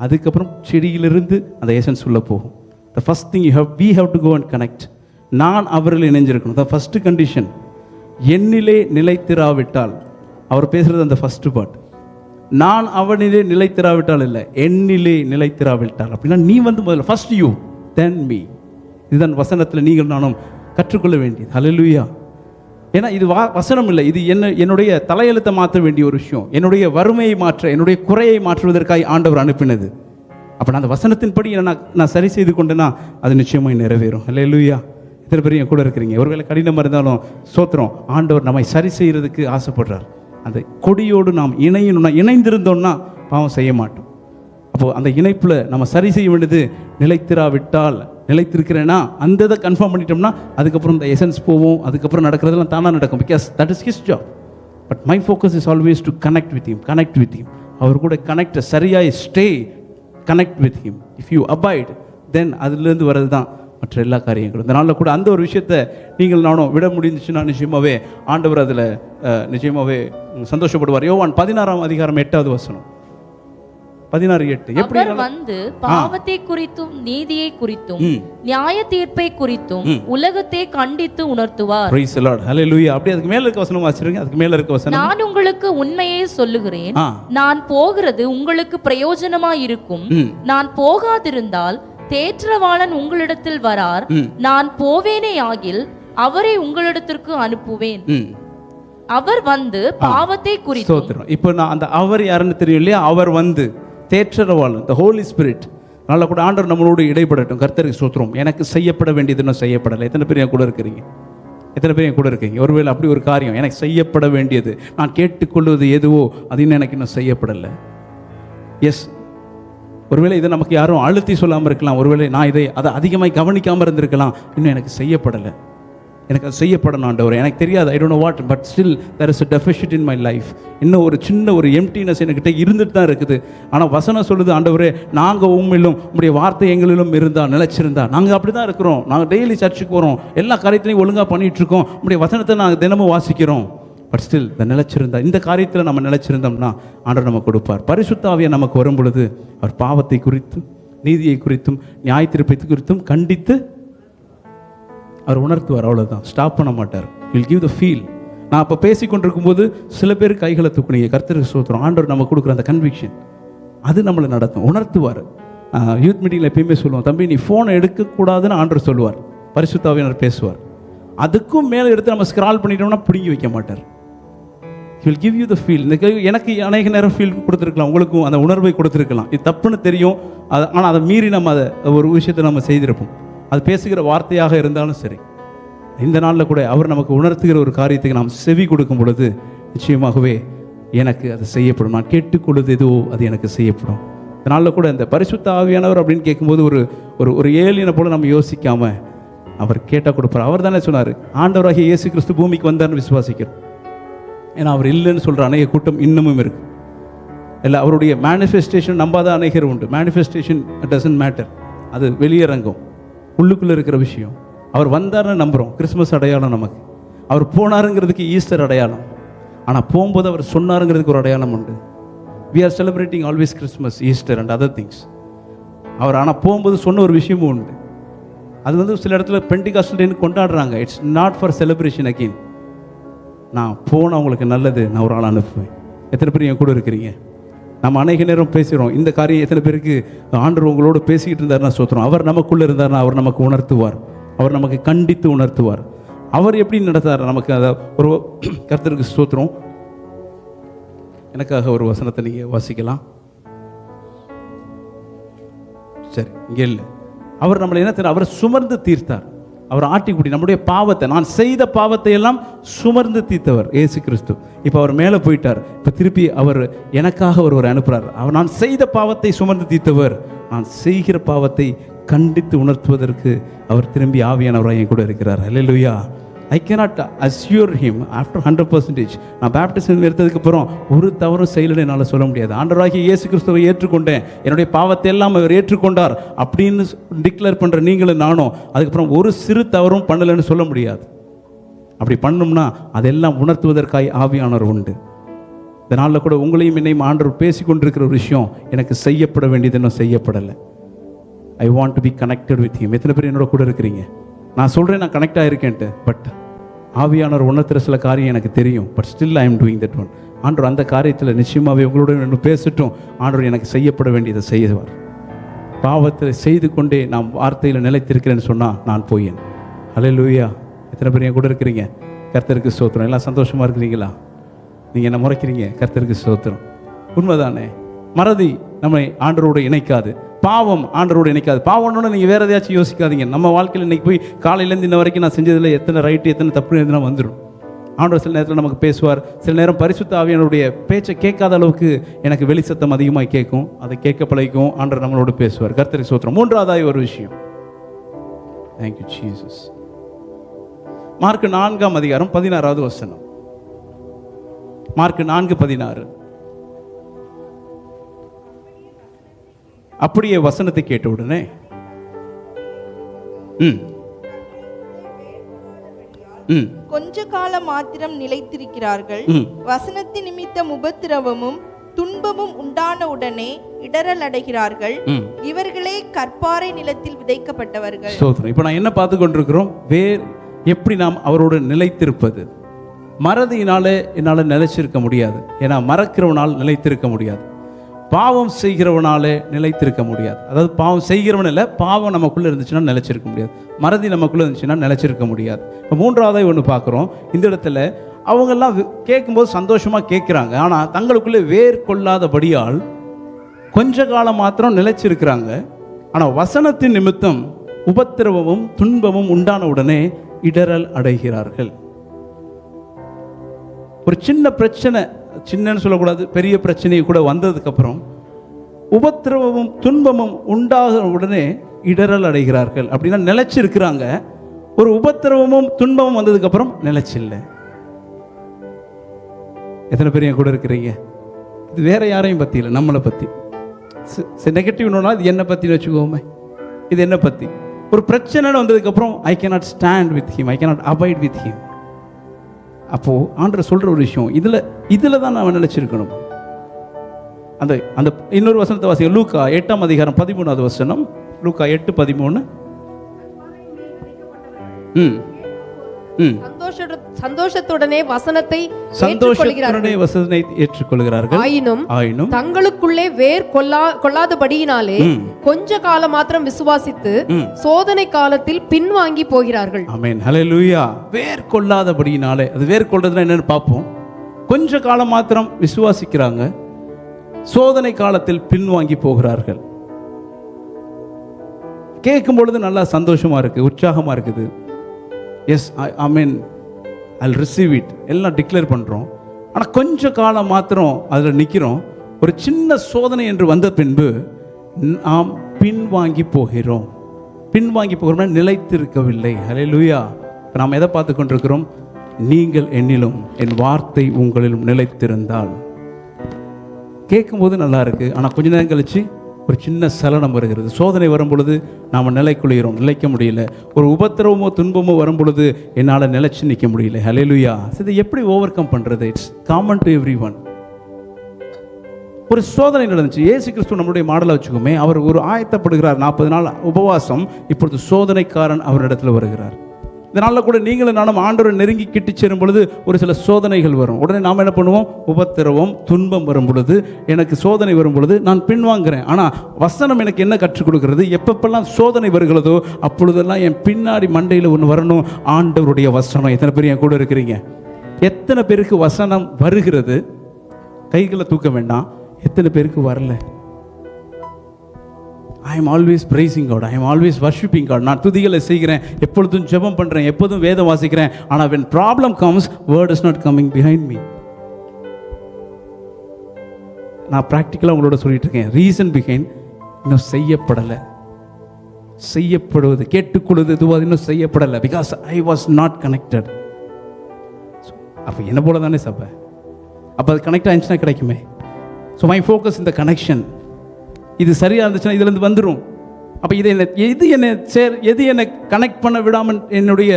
அதுக்கப்புறம் செடியிலிருந்து அந்த எசன்ஸ் உள்ள போகும். The first thing we have to go and connect. நான் அவரில் இணைஞ்சிருக்கணும். The first condition. என்னிலே நிலைத்திராவிட்டால், அவர் பேசுகிறது அந்த ஃபர்ஸ்ட் பார்ட், நான் அவனிலே நிலைத்திராவிட்டால் இல்லை, என்னிலே நிலைத்திராவிட்டால். அப்படின்னா நீ முதல்ல ஃபர்ஸ்ட் யூ தென் மீ. இதுதான் வசனத்தில் நீங்கள் நானும் கற்றுக்கொள்ள வேண்டியது. ஹல்லேலூயா. ஏன்னா இது வசனம் இல்லை, இது என்னுடைய தலையெழுத்தை மாற்ற வேண்டிய ஒரு விஷயம். என்னுடைய வறுமையை மாற்ற, என்னுடைய குறையை மாற்றுவதற்காக ஆண்டவர் அனுப்பினது. அப்போ நான் அந்த வசனத்தின்படி நான் சரி செய்து கொண்டேன்னா அது நிச்சயமாக நிறைவேறும். ஹல்லேலூயா. இத்தனை பேர் என் கூட இருக்கிறீங்க. ஒருவேளை கடினமாக இருந்தாலும் சோத்திரம், ஆண்டவர் நம்மை சரி செய்கிறதுக்கு ஆசைப்படுறார். அந்த கொடியோடு நாம் இணைந்திருந்தோம்னா பாவம் செய்ய மாட்டோம். அப்போது அந்த இணைப்பில் நம்ம சரி செய்ய வேண்டியது, நிலைத்திராவிட்டால், நிலைத்திருக்கிறேன்னா அந்த இதை கன்ஃபார்ம் பண்ணிட்டோம்னா அதுக்கப்புறம் இந்த எசன்ஸ் போவோம், அதுக்கப்புறம் நடக்கிறதெல்லாம் தானாக நடக்கும். Because that is his job. But my focus is always to connect with him. அவர் கூட கனெக்ட், சரியாக stay connect with him. If you abide, then அதுலேருந்து வர்றது தான் மற்ற எல்லா காரியங்களும். இந்த நாளில் கூட அந்த ஒரு விஷயத்தை நீங்கள் நானும் விட முடிஞ்சிச்சுன்னா நிச்சயமாகவே ஆண்டவர் அதில் நிச்சயமாகவே சந்தோஷப்படுவார். யோவான் 16:8 16:8. எப்படி அவர் வந்து பாவத்தை குறித்தும் நீதியை குறித்தும் நியாய தீர்ப்பை குறித்தும் உலகத்தை கண்டித்து உணர்த்துவார். Praise the Lord. Hallelujah. அப்படியே அதுக்கு மேல இருக்க வசனம் வாசிருங்க. அதுக்கு மேல இருக்க வசனம், நான் உங்களுக்கு உண்மையை சொல்லுகிறேன், நான் போகிறது உங்களுக்கு பிரயோஜனமாய் இருக்கும். நான் போகாதிருந்தால் தேற்றவாளன் உங்களிடத்தில் வரார். நான் போவேனே ஆகில் அவரை உங்களிடத்திற்கு அனுப்புவேன். அவர் வந்து பாவத்தை குறித்து. இப்போ நான் அந்த அவர் யாருன்னு தெரியும் இல்லையா? அவர் வந்து தேற்றவாளன், the Holy Spirit. அதனால கூட ஆண்டவர் நம்மளோடு இடைப்படட்டும். கர்த்தருக்கு ஸ்தோத்திரம். எனக்கு செய்யப்பட வேண்டியது இன்னும் செய்யப்படலை. எத்தனை பேர் என் கூட இருக்கிறீங்க? ஒருவேளை அப்படி ஒரு காரியம் எனக்கு செய்யப்பட வேண்டியது, நான் கேட்டுக்கொள்வது எதுவோ அது இன்னும் எனக்கு இன்னும் செய்யப்படலை. எஸ், ஒருவேளை இதை நமக்கு யாரும் அழுத்தி சொல்லாமல் இருக்கலாம். ஒருவேளை நான் அதை அதிகமாக கவனிக்காமல் இருந்திருக்கலாம். இன்னும் எனக்கு செய்யப்படலை. எனக்கு அது செய்யப்படணும் ஆண்டவரே. எனக்கு தெரியாது, I don't know what, but still there is a deficit in my life. இன்னும் ஒரு சின்ன ஒரு எம்டினஸ் என்கிட்ட இருந்துட்டு தான் இருக்குது. ஆனால் வசனம் சொல்லுது, ஆண்டவரே நாங்கள் உண்மையிலும் உங்களுடைய வார்த்தை எங்களிலும் இருந்தால், நிலைச்சிருந்தா. நாங்கள் அப்படி தான் இருக்கிறோம். நாங்கள் டெய்லி சர்ச்சுக்கு போகிறோம், எல்லா காரியத்திலையும் ஒழுங்காக பண்ணிகிட்டு இருக்கோம், உங்களுடைய வசனத்தை நாங்கள் தினமும் வாசிக்கிறோம். பட் ஸ்டில் இந்த நிலைச்சிருந்தா, இந்த காரியத்தில் நம்ம நிலைச்சிருந்தோம்னா ஆண்டவர் நமக்கு கொடுப்பார். பரிசுத்த ஆவியா நமக்கு வரும் பொழுது அவர் பாவத்தை குறித்தும் நீதியை குறித்தும் நியாய தீர்ப்பை குறித்தும் கண்டித்து அவர் உணர்த்துவார். அவ்வளோதான், ஸ்டாப் பண்ண மாட்டார். Will give the feel. நான் அப்போ பேசி கொண்டிருக்கும் போது சில பேர் கைகளை தூக்குனீங்க. கர்த்தருக்கு ஸ்தோத்திரம். ஆண்டவர் நமக்கு கொடுக்குற அந்த கன்விக்ஷன் அது நம்மளை நடத்தும், உணர்த்துவார். யூத் மீட்டிங்கில் எப்பயுமே சொல்லுவோம், தம்பி நீ ஃபோனை எடுக்கக்கூடாதுன்னு ஆண்டவர் சொல்லுவார், பரிசுத்த ஆவியானவர் பேசுவார். அதுக்கும் மேலே எடுத்து நம்ம ஸ்க்ரால் பண்ணிட்டோம்னா பிடுங்கி வைக்க மாட்டார். He will give you the feel. இந்த எனக்கு அநேக நேரம் ஃபீல் கொடுத்துருக்கலாம், உங்களுக்கும் அந்த உணர்வை கொடுத்துருக்கலாம். இது தப்புன்னு தெரியும், ஆனால் அதை மீறி நம்ம அதை ஒரு விஷயத்தை நம்ம செய்திருப்போம். அது பேசுகிற வார்த்தையாக இருந்தாலும் சரி. இந்த நாளில் கூட அவர் நமக்கு உணர்த்துகிற ஒரு காரியத்துக்கு நாம் செவி கொடுக்கும் பொழுது நிச்சயமாகவே எனக்கு அது செய்யப்படும். நான் கேட்டுக்கொள்வது எதுவோ அது எனக்கு செய்யப்படும். இந்த நாளில் கூட இந்த பரிசுத்த ஆவியானவர் அப்படின்னு கேட்கும்போது ஒரு ஏலியனை போல நம்ம யோசிக்காம அவர் கேட்டால் கொடுப்பார். அவர் தானே சொன்னார், ஆண்டவராகிய இயேசு கிறிஸ்து பூமிக்கு வந்தார்னு விசுவாசிக்கிறோம். ஏன்னா அவர் இல்லைன்னு சொல்கிற அநேக கூட்டம் இன்னமும் இருக்கு. இல்லை, அவருடைய மேனிஃபெஸ்டேஷன் நம்பாத அநேகர் உண்டு. மேனிஃபெஸ்டேஷன் டசன்ட் மேட்டர், அது வெளியரங்கம், உள்ளுக்குள்ளே இருக்கிற விஷயம். அவர் வந்தார்னு நம்புகிறோம், கிறிஸ்மஸ் அடையாளம் நமக்கு. அவர் போனாருங்கிறதுக்கு ஈஸ்டர் அடையாளம். ஆனால் போகும்போது அவர் சொன்னாருங்கிறதுக்கு ஒரு அடையாளம் உண்டு. We are celebrating always Christmas, Easter and other things. அவர் ஆனால் போகும்போது சொன்ன ஒரு விஷயமும் உண்டு. அது சில இடத்துல பெண்டிகாஸ்டல் டேன்னு கொண்டாடுறாங்க. It's not for celebration again. நான் போனால் உங்களுக்கு நல்லது, நான் ஒரு ஆள் அனுப்புவேன். எத்தனை பேர் என் கூட இருக்கிறீங்க? நம்ம அநேக நேரம் பேசுகிறோம் இந்த காரியம். எத்தனை பேருக்கு ஆண்டவர் உங்களோடு பேசிக்கிட்டு இருந்தாருன்னா சோத்திரம். அவர் நமக்குள்ளே இருந்தார்னா அவர் நமக்கு உணர்த்துவார், அவர் நமக்கு கண்டித்து உணர்த்துவார். அவர் எப்படி நடத்தார் நமக்கு அதை ஒரு கர்த்தருக்கு ஸ்தோத்திரம். எனக்காக ஒரு வசனத்தை நீங்கள் வாசிக்கலாம். சரி, இங்கே இல்லை, அவர் நம்மளை என்ன செய்தார்? அவர் சுமர்ந்து தீர்த்தார். அவர் ஆட்டிக்குடி நம்முடைய பாவத்தை, நான் செய்த பாவத்தை எல்லாம் சுமர்ந்து தீர்த்தவர் இயேசு கிறிஸ்து. இப்போ அவர் மேலே போயிட்டார். இப்போ திருப்பி அவர் எனக்காக ஒருவர் அனுப்புகிறார். அவர் நான் செய்த பாவத்தை சுமர்ந்து தீர்த்தவர், நான் செய்கிற பாவத்தை கண்டித்து உணர்த்துவதற்கு அவர் திரும்பி ஆவியானவராக என் கூட இருக்கிறார். அல்லேலூயா. I cannot assure him after 100%. நான் பேப்டிசம் எடுத்ததுக்கு அப்புறம் ஒரு தவறும் செய்யலன்னு என்னால் சொல்ல முடியாது. ஆண்டவராகிய இயேசு கிறிஸ்துவை ஏற்றுக்கொண்டேன், என்னுடைய பாவத்தை எல்லாம் அவர் ஏற்றுக்கொண்டார் அப்படின்னு டிக்ளேர் பண்ணுற நீங்களும் நானும் அதுக்கப்புறம் ஒரு சிறு தவறும் பண்ணலைன்னு சொல்ல முடியாது. அப்படி பண்ணோம்னா அதெல்லாம் உணர்த்துவதற்காக ஆவியானவர் உண்டு. இதனால் கூட உங்களையும் என்னையும் ஆண்டவர் பேசி கொண்டிருக்கிற ஒரு விஷயம், எனக்கு செய்யப்பட வேண்டியது இன்னும் செய்யப்படலை. I want to be connected with him. எத்தனை பேர் என்னோட கூட இருக்கிறீங்க? நான் சொல்கிறேன் நான் கனெக்ட் ஆகிருக்கேன்ட்டு, பட் ஆவியானவர் உணர்த்துற சில காரியம் எனக்கு தெரியும். But still I am doing that one. ஆண்டவர் அந்த காரியத்தில் நிச்சயமாகவே உங்களோட பேசட்டும். ஆண்டவர் எனக்கு செய்யப்பட வேண்டியதை செய்வார். பாவத்தை செய்து கொண்டே நான் வார்த்தையில் நிலைத்திருக்கிறேன்னு சொன்னால் நான் போயேன். அல்லேலூயா. எத்தனை பேர் என் கூட இருக்கிறீங்க? கர்த்தருக்கு ஸ்தோத்திரம். எல்லாம் சந்தோஷமாக இருக்கிறீங்களா? நீங்கள் என்ன முறைக்கிறீங்க? கர்த்தருக்கு ஸ்தோத்திரம். உண்மைதானே? மறதி நம்மை ஆண்டவரோடு இணைக்காது, பாவம் ஆண்டவரோடு இணைக்காது. பாவம்னு நீங்கள் வேறு எதையாச்சும் யோசிக்காதீங்க. நம்ம வாழ்க்கையில் இன்றைக்கி போய் காலையிலேருந்து இன்ன வரைக்கும் நான் செஞ்சதில் எத்தனை ரைட்டு எத்தனை தப்பு எழுதுனா வந்துடும். ஆண்டவர் சில நேரத்தில் நமக்கு பேசுவார். சில நேரம் பரிசுத்த ஆவியானவருடைய பேச்சை கேட்காத அளவுக்கு எனக்கு வெளி சத்தம் அதிகமாக கேட்கும். அதை கேட்க பழகிக்கும். ஆண்டவர் நம்மளோடு பேசுவார். கர்த்தருக்கு ஸ்தோத்திரம். மூன்றாவதாய் ஒரு விஷயம், தேங்க்யூ ஜீசஸ். மார்க் 4:16. மார்க் 4:16. அப்படியே வசனத்தை கேட்ட உடனே கொஞ்ச காலம் மாத்திரம் நிலைத்திருக்கிறார்கள். வசனத்தின் நிமித்தம் உபத்திரவமும் துன்பமும் உண்டான உடனே இடறல் அடைகிறார்கள். இவர்களே கற்பாறை நிலத்தில் விதைக்கப்பட்டவர்கள். இப்ப நான் என்ன பார்த்து கொண்டிருக்கிறோம்? எப்படி நாம் அவரோடு நிலைத்திருப்பது. மறதியினால என்னால் நிலைச்சிருக்க முடியாது. ஏன்னா மறக்கிறவனால் நிலைத்திருக்க முடியாது. பாவம் செய்கிறவனாலே நிலைத்திருக்க முடியாது. அதாவது பாவம் செய்கிறவன் இல்லை, பாவம் நமக்குள்ளே இருந்துச்சுன்னா நிலைச்சிருக்க முடியாது. மறதி நமக்குள்ளே இருந்துச்சுன்னா நிலைச்சிருக்க முடியாது. இப்போ மூன்றாவதாக ஒன்று பார்க்குறோம். இந்த இடத்துல அவங்கெல்லாம் கேட்கும்போது சந்தோஷமாக கேட்குறாங்க. ஆனால் தங்களுக்குள்ளே வேர் கொள்ளாதபடியால் கொஞ்ச காலம் மாத்திரம் நிலைச்சிருக்கிறாங்க. ஆனால் வசனத்தின் நிமித்தம் உபத்திரவமும் துன்பமும் உண்டான உடனே இடறல் அடைகிறார்கள். ஒரு சின்ன பிரச்சனை, சின்னன்னு சொல்லக்கூடாது, பெரிய பிரச்சனை கூட வந்ததுக்கப்புறம் உபத்திரவமும் துன்பமும் உண்டாக உடனே இடறல் அடைகிறார்கள். அப்படின்னா நிலைச்சிருக்கிறாங்க. ஒரு உபத்திரவமும் துன்பமும் வந்ததுக்கப்புறம் நிலைச்சில்லை. எத்தனை பேர் என் கூட இருக்கிறீங்க? இது வேற யாரையும் பற்றி இல்லை, நம்மளை பற்றி. நெகட்டிவ்னா இது என்னை பற்றின்னு வச்சுக்கோமே. இது என்னை பற்றி. ஒரு பிரச்சனைன்னு வந்ததுக்கப்புறம் I cannot stand with him, I cannot abide with him. அப்போது ஆண்டவர் சொல்கிற ஒரு விஷயம், இதில் தான் நான் நினைச்சிருக்கணும். அந்த அந்த இன்னொரு வசனத்தை வாசிக்க, லூக்கா 8:13. லூக்கா 8:13. சந்தோஷத்துடனே வசனத்தை ஏற்றுக்கொள்கிறார்கள். ஆயினும் தங்களுக்குள்ளே வேர் கொள்ளாதபடியினாலே கொஞ்ச காலம் மாத்திரம் விசுவாசித்து சோதனை காலத்தில் பின்வாங்கி போகிறார்கள். ஆமென், ஹல்லேலூயா. வேர் கொள்ளாதபடியினாலே, அது வேர் கொள்றதுன்னா என்னன்னு பார்ப்போம். கொஞ்ச காலம் மாத்திரம் விசுவாசிக்கிறாங்க, சோதனை காலத்தில் பின்வாங்கி போகிறார்கள். கேட்கும் பொழுது நல்லா சந்தோஷமா இருக்கு, உற்சாகமா இருக்குது. Yes, I mean I'll receive it எல்லாம் டிக்ளேர் பண்ணுறோம். ஆனால் கொஞ்ச காலம் மாத்திரம் அதில் நிற்கிறோம். ஒரு சின்ன சோதனை என்று வந்த பின்பு நாம் பின்வாங்கி போகிறோம். பின்வாங்கி போகிறோம்னா நிலைத்திருக்கவில்லை. ஹல்லேலூயா. நாம் எதை பார்த்து கொண்டிருக்கிறோம்? நீங்கள் என்னிலும் என் வார்த்தை உங்களிலும் நிலைத்திருந்தால். கேட்கும்போது நல்லா இருக்கு, ஆனால் கொஞ்ச நேரம் கழிச்சு ஒரு சின்ன சலனம் வருகிறது. சோதனை வரும் பொழுது நாம் நிலைக்குள்கிறோம், நிலைக்க முடியல. ஒரு உபத்திரவமோ துன்பமோ வரும் பொழுது என்னால் நிலைச்சு நிற்க முடியல. ஹல்லேலூயா. இதை எப்படி ஓவர் கம் பண்ணுறது? It's common to every one. ஒரு சோதனை நடந்துச்சு. இயேசு கிறிஸ்து நம்மளுடைய மாடலை வச்சுக்கோமே. அவர் ஒரு ஆயத்தப்படுகிறார், 40 நாள் உபவாசம். இப்பொழுது சோதனைக்காரன் அவரிடத்துல வருகிறார். இதனால கூட நீங்களும் நானும் ஆண்டவரை நெருங்கி கிட்டி சேரும் பொழுது ஒரு சில சோதனைகள் வரும். உடனே நாம் என்ன பண்ணுவோம்? உபத்திரவம் துன்பம் வரும் பொழுது, எனக்கு சோதனை வரும் பொழுது நான் பின்வாங்குறேன். ஆனால் வசனம் எனக்கு என்ன கற்றுக் கொடுக்கிறது? எப்பப்பெல்லாம் சோதனை வருகிறதோ அப்பொழுதெல்லாம் என் பின்னாடி மண்டையில் ஒன்று வரணும், ஆண்டவருடைய வசனம். எத்தனை பேர் என் கூட இருக்கிறீங்க? எத்தனை பேருக்கு வசனம் வருகிறது? கைகளை தூக்க வேண்டாம். எத்தனை பேருக்கு வரல? I am always praising God, I am always worshipping God. நான் துதிகளை செய்கிறேன், எப்பொழுதும் ஜெபம் பண்ணுறேன், எப்போதும் வேதம் வாசிக்கிறேன். ஆனால் when problem comes, word is not coming behind me. நான் ப்ராக்டிக்கலாக உங்களோட சொல்லிட்டு இருக்கேன். ரீசன் பிஹைண்ட் இன்னும் செய்யப்படலை, செய்யப்படுவது கேட்டுக்கொள்வது எதுவாக இன்னும் செய்யப்படலை. Because I was not connected. அப்போ என்ன போல தானே சபை, அப்போ அது கனெக்ட் ஆகிடுச்சுன்னா கிடைக்குமே. ஸோ மை ஃபோக்கஸ் இந்த கனெக்ஷன், இது சரியாக இருந்துச்சுன்னா இதுலேருந்து வந்துடும். அப்போ இதை எது என்னை கனெக்ட் பண்ண விடாமல் என்னுடைய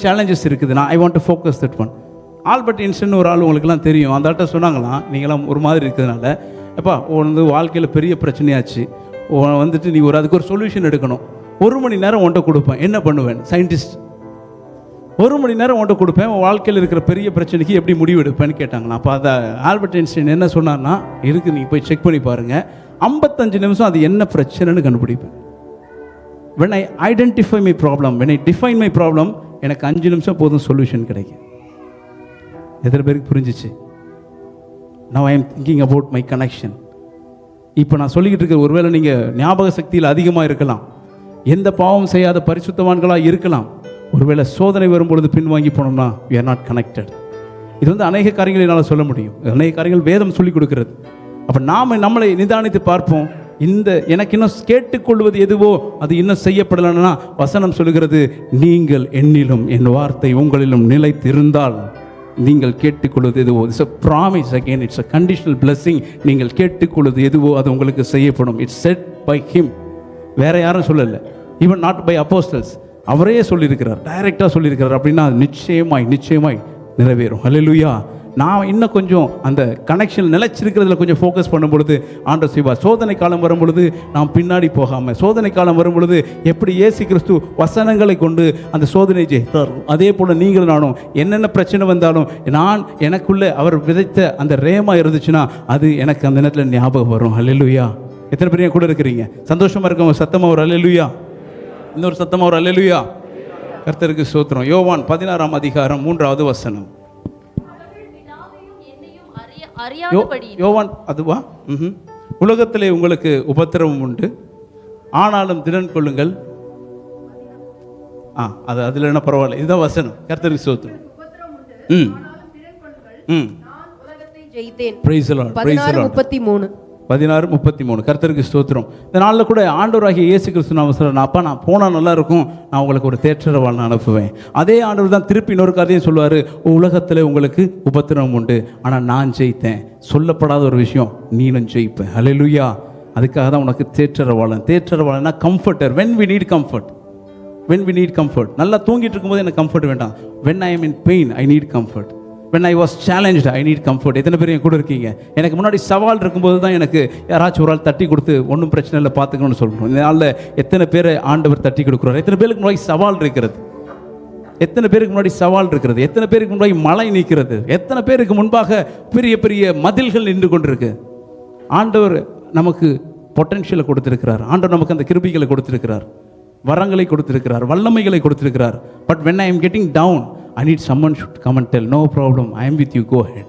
சேலஞ்சஸ் இருக்குது. நான் ஐ want to focus that one. Albert Einstein ஒரு ஆள் உங்களுக்குலாம் தெரியும். அந்த ஆள்கிட்ட சொன்னாங்களாம், நீங்களாம் ஒரு மாதிரி இருக்கிறதுனால, எப்பா வந்து வாழ்க்கையில் பெரிய பிரச்சனையாச்சு, வந்துட்டு நீ அதுக்கு ஒரு சொல்யூஷன் எடுக்கணும், 1 மணி நேரம் உன்ட்ட கொடுப்பேன், என்ன பண்ணுவேன்? சயின்டிஸ்ட் 1 மணி நேரம் உன்ட்ட கொடுப்பேன், உன் வாழ்க்கையில் இருக்கிற பெரிய பிரச்சனைக்கு எப்படி முடிவு எடுப்பேன்னு கேட்டாங்களா. அப்போ அதை ஆல்பர்ட் ஐன்ஸ்டைன் என்ன சொன்னார்னா, இருக்கு நீங்கள் போய் செக் பண்ணி பாருங்கள், 55 நிமிஷம் அது என்ன பிரச்சனைன்னு கண்டுபிடிப்பேன். when I identify my problem, when I define my problem, எனக்கு 5 நிமிஷம் போதும் சொல்யூஷன் கிடைக்கும். எத்தனை பேருக்கு புரிஞ்சிச்சு? now I am thinking about my connection. இப்போ நான் சொல்லிக்கிட்டு இருக்க, ஒருவேளை நீங்கள் ஞாபக சக்தியில் அதிகமாக இருக்கலாம், எந்த பாவம் செய்யாத பரிசுத்தவான்களாக இருக்கலாம். ஒருவேளை சோதனை வரும்பொழுது பின்வாங்கி போனோம்னா we are not connected. இது வந்து அநேக காரியங்கள் என்னால் சொல்ல முடியும், அநேக காரியங்கள் வேதம் சொல்லிக் கொடுக்கிறது. அப்போ நாம் நம்மளை நிதானித்து பார்ப்போம். எனக்கு இன்னும் கேட்டுக்கொள்வது எதுவோ அது இன்னும் செய்யப்படலைன்னா வசனம் சொல்லுகிறது, நீங்கள் என்னிலும் என் வார்த்தை உங்களிலும் நிலைத்திருந்தால் நீங்கள் கேட்டுக்கொள்வது எதுவோ. It's a promise again, it's a conditional blessing. நீங்கள் கேட்டுக்கொள்வது எதுவோ அது உங்களுக்கு செய்யப்படும். இட்ஸ் செட் பை ஹிம், வேற யாரும் சொல்லலை. ஈவன் நாட் பை அப்போஸ்டல்ஸ், அவரே சொல்லியிருக்கிறார், டைரெக்டாக சொல்லியிருக்கிறார். அப்படின்னா நிச்சயமாய் நிறைவேறும். ஹல்லேலூயா. நான் இன்னும் கொஞ்சம் அந்த கனெக்ஷன் நிலைச்சிருக்கிறதுல கொஞ்சம் ஃபோக்கஸ் பண்ணும் பொழுது ஆண்டவர் செய்வார். சோதனை காலம் வரும் பொழுது நாம் பின்னாடி போகாமல், சோதனை காலம் வரும் பொழுது எப்படி இயேசு கிறிஸ்து வசனங்களை கொண்டு அந்த சோதனை ஜெயித்தார், அதே போல் நீங்களும் நானும் என்னென்ன பிரச்சனை வந்தாலும் எனக்குள்ளே அவர் விதைத்த அந்த ரேமா இருந்துச்சுன்னா அது எனக்கு அந்த நேரத்தில் ஞாபகம் வரும். ஹல்லேலூயா. எத்தனை பேர் கூட இருக்கிறீங்க? சந்தோஷமாக இருக்கவங்க சத்தமாக ஒரு ஹல்லேலூயா, இன்னொரு சத்தமாக ஒரு ஹல்லேலூயா. கர்த்தருக்கு ஸ்தோத்திரம். யோவான் 16ஆம் அதிகாரம் 3வது வசனம். யோவான் அதுவா? உலகத்திலே உங்களுக்கு உபத்திரவம் உண்டு, ஆனாலும் திடன் கொள்ளுங்கள். அதுல என்ன பரவாயில்ல, இதுதான் வசனம். கர்த்தருக்கு ஸ்தோத்திரம். Praise the Lord. 16:33. கர்த்தருக்கு ஸ்தோத்திரம். இந்த நாளில் கூட ஆண்டவராகிய இயேசு கிறிஸ்து நாம சொல்றேன், அப்பா நான் போனால் நல்லா இருக்கும், நான் உங்களுக்கு ஒரு தேற்றரவாளனை அனுப்புவேன். அதே ஆண்டவர் தான் திருப்பி இன்னொரு காரியத்தையும் சொல்லுவார், உலகத்தில் உங்களுக்கு உபத்திரவம் உண்டு, ஆனால் நான் ஜெயித்தேன். சொல்லப்படாத ஒரு விஷயம், நீனும் ஜெயிப்பேன். ஹல்லேலூயா. அதுக்காக தான் உனக்கு தேற்றரவாளனா comforter. when we need comfort. நல்லா தூங்கிட்டு இருக்கும்போது எனக்கு கம்ஃபர்ட் வேண்டாம். when I am in pain, I need comfort. when I was challenged, I need comfort. எத்தனை பேர் என் கூட இருக்கீங்க? எனக்கு முன்னாடி சவால் இருக்கும்போது தான் எனக்கு யாராச்சும் ஒரு ஆள் தட்டி கொடுத்து ஒன்றும் பிரச்சனை இல்லை பார்த்துக்கணும்னு சொல்லணும். இந்த நாளில் எத்தனை பேரை ஆண்டவர் தட்டி கொடுக்குறாரு? எத்தனை பேருக்கு முன்னாடி சவால் இருக்கிறது? எத்தனை பேருக்கு முன்னாடி சவால் இருக்கிறது? எத்தனை பேருக்கு முன்னாடி மழை நீக்கிறது? எத்தனை பேருக்கு முன்பாக பெரிய பெரிய மதில்கள் நின்று கொண்டிருக்கு? ஆண்டவர் நமக்கு பொட்டன்ஷியலை கொடுத்திருக்கிறார். ஆண்டவர் நமக்கு அந்த கிருபைகளை கொடுத்திருக்கிறார், வரங்களை கொடுத்திருக்கிறார், வல்லமைகளை கொடுத்திருக்கிறார். But when I am getting down, I need someone should come and tell, no problem, I am with you, go ahead.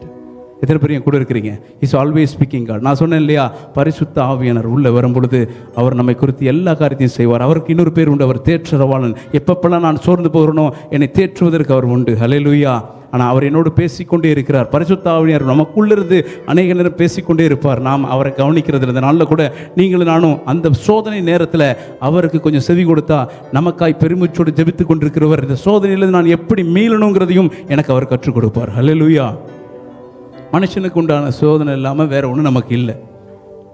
எத்தனை பேர் என் கூட இருக்கிறீங்க? Is always speaking God. நான் சொன்னேன் இல்லையா, பரிசுத்த ஆவியானவர் உள்ளே வரும் பொழுது அவர் நம்மை குறித்து எல்லா காரியத்தையும் செய்வார். அவருக்கு இன்னொரு பேர் உண்டு, அவர் தேற்றரவாளன். எப்பப்பெல்லாம் நான் சோர்ந்து போகிறனோ என்னை தேற்றுவதற்கு அவர் உண்டு. ஹல்லேலூயா. ஆனால் அவர் என்னோடு பேசிக்கொண்டே இருக்கிறார். பரிசுத்த ஆவியானவர் நமக்குள்ளிருந்து அநேக நேரம் பேசிக்கொண்டே இருப்பார். நாம் அவரை கவனிக்கிறது இல்லை. இந்த நாளில் கூட நீங்களும் நானும் அந்த சோதனை நேரத்தில் அவருக்கு கொஞ்சம் செவி கொடுத்தா, நமக்காய் பெருமிச்சோடு ஜெபித்து கொண்டிருக்கிறவர் இந்த சோதனையிலிருந்து நான் எப்படி மீளணுங்கிறதையும் எனக்கு அவர் கற்றுக் கொடுப்பார். ஹல்லேலூயா. மனுஷனுக்கு உண்டான சோதனை இல்லாமல் வேற ஒன்றும் நமக்கு இல்லை.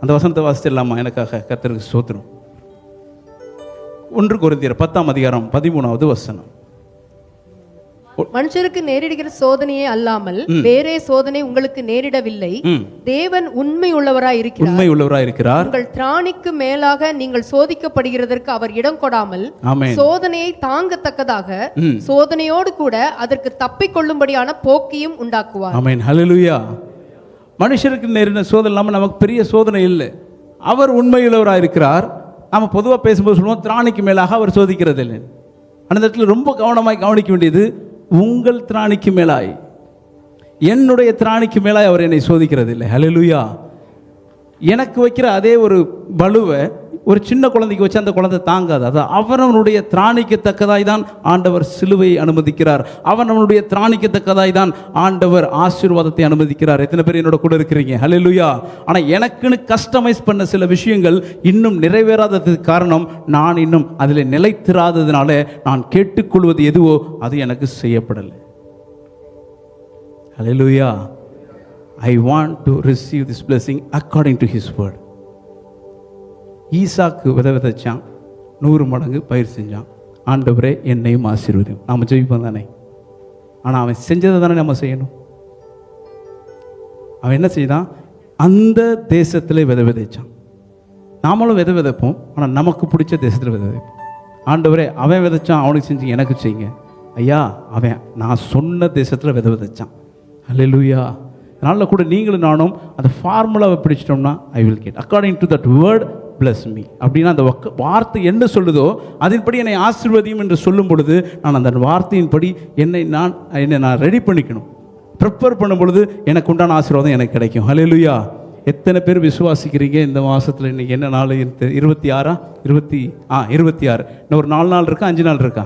அந்த வசனத்தை வாசிச்சிடலாமா எனக்காக? கர்த்தருக்கு ஸ்தோத்திரம். 1 கொரிந்தியர் 10ஆம் அதிகாரம் 13வது வசனம். மனுஷருக்கு நேரிடுகிற சோதனையே அல்லாமல் வேறே சோதனை உங்களுக்கு நேரிடவில்லை. தேவன் உண்மை உள்ளவராய் இருக்கிறார். உங்கள் திராணிக்கு மேலாக நீங்கள் சோதிக்கப்படுகிறதற்கு அவர் இடம் கொடாமல் சோதனையை தாங்கத்தக்கதாக சோதனையோடு கூட அதற்கு தப்பிக்கொள்ளும்படியான போக்கியும் உண்டாக்குவார். ஆமென். ஹல்லேலூயா. மனுஷருக்கு நேரின சோதனை இல்லாமல் நமக்கு பெரிய சோதனை இல்லை. அவர் உண்மையுள்ளவராக இருக்கிறார். நம்ம பொதுவாக பேசும்போது சொல்லுவோம், திராணிக்கு மேலாக அவர் சோதிக்கிறது இல்லை. அந்த இடத்துல ரொம்ப கவனமாய் கவனிக்க வேண்டியது, உங்கள் திராணிக்கு மேலாய், என்னுடைய திராணிக்கு மேலாய் அவர் என்னை சோதிக்கிறது இல்லை. ஹல்லேலூயா. எனக்கு வைக்கிற அதே ஒரு பலுவை ஒரு சின்ன குழந்தைக்கு வச்சு அந்த குழந்தை தாங்காது. அது அவனவனுடைய திராணிக்கத்தக்கதாய் தான் ஆண்டவர் சிலுவையை அனுமதிக்கிறார். அவனவனுடைய திராணிக்கத்தக்கதாய் தான் ஆண்டவர் ஆசீர்வாதத்தை அனுமதிக்கிறார். எத்தனை பேர் என்னோட கூட இருக்கிறீங்க? ஹல்லேலூயா. ஆனால் எனக்குன்னு கஸ்டமைஸ் பண்ண சில விஷயங்கள் இன்னும் நிறைவேறாததுக்கு காரணம் நான் இன்னும் அதில் நிலைத்திராததுனால நான் கேட்டுக்கொள்வது எதுவோ அது எனக்கு செய்யப்படலை. ஹல்லேலூயா. I want to receive this blessing according to his word. ஈசாக்கு விதைச்சான், 100 மடங்கு பயிர் செஞ்சான். ஆண்டவரே என்னையும் ஆசீர்வதியும். நாம் ஜெபிப்போம் தானே? ஆனால் அவன் செஞ்சதை தானே நம்ம செய்யணும். அவன் என்ன செய்தான்? அந்த தேசத்தில் விதைச்சான். நாமளும் விதைப்போம், ஆனால் நமக்கு பிடிச்ச தேசத்தில் விதைப்போம். ஆண்டவரே அவன் விதைச்சான், அவனுக்கு செஞ்சு எனக்கு செய்யுங்க. ஐயா, அவன் நான் சொன்ன தேசத்தில் விதைச்சான். ஹல்லேலூயா. அதனால் கூட நீங்களும் நானும் அந்த ஃபார்முலாவை பிடிச்சிட்டோம்னா I will get according to that word bless me. அப்படின்னா அந்த வார்த்தை என்ன சொல்லுதோ அதன்படி என்னை ஆசீர்வதியும் என்று சொல்லும் பொழுது நான் அந்த வார்த்தையின்படி என்னை நான் ரெடி பண்ணிக்கணும். ப்ரிப்பேர் பண்ணும் பொழுது எனக்கு உண்டான ஆசீர்வாதம் எனக்கு கிடைக்கும். ஹல்லேலூயா. எத்தனை பேர் விசுவாசிக்கிறீங்க? இந்த மாதத்தில் இன்றைக்கி என்ன நாள்? 26 26. இன்னும் ஒரு 4 நாள் இருக்கா? 5 நாள் இருக்கா?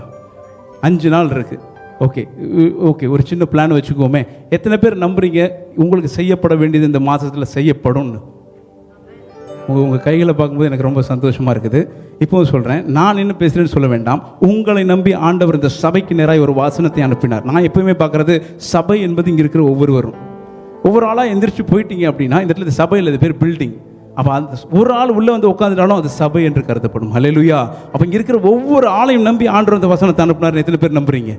5 நாள் இருக்குது. ஓகே ஒரு சின்ன பிளான் வச்சுக்கோமே. எத்தனை பேர் நம்புறீங்க உங்களுக்கு செய்யப்பட வேண்டியது இந்த மாதத்தில் செய்யப்படும்னு? உங்கள் கைகளை பார்க்கும்போது எனக்கு ரொம்ப சந்தோஷமாக இருக்குது. இப்போவும் சொல்கிறேன், நான் என்ன பேசுகிறேன்னு சொல்ல வேண்டாம். உங்களை நம்பி ஆண்டவர் இந்த சபைக்கு நேராக ஒரு வாசனத்தை அனுப்பினார். நான் எப்பவுமே பார்க்குறது, சபை என்பது இங்கே இருக்கிற ஒவ்வொரு ஆளாக எந்திரிச்சு போயிட்டீங்க அப்படின்னா இந்த இடத்துல சபையில் இது பேர் பில்டிங். அப்போ அந்த ஒரு ஆள் உள்ளே வந்து உட்காந்துட்டாலும் அது சபை என்று கருதப்படும். ஹல்லேலூயா. அப்போ இங்கே இருக்கிற ஒவ்வொரு ஆளையும் நம்பி ஆண்டவர் இந்த வசனத்தை அனுப்பினார். எத்தனை பேர் நம்புறீங்க?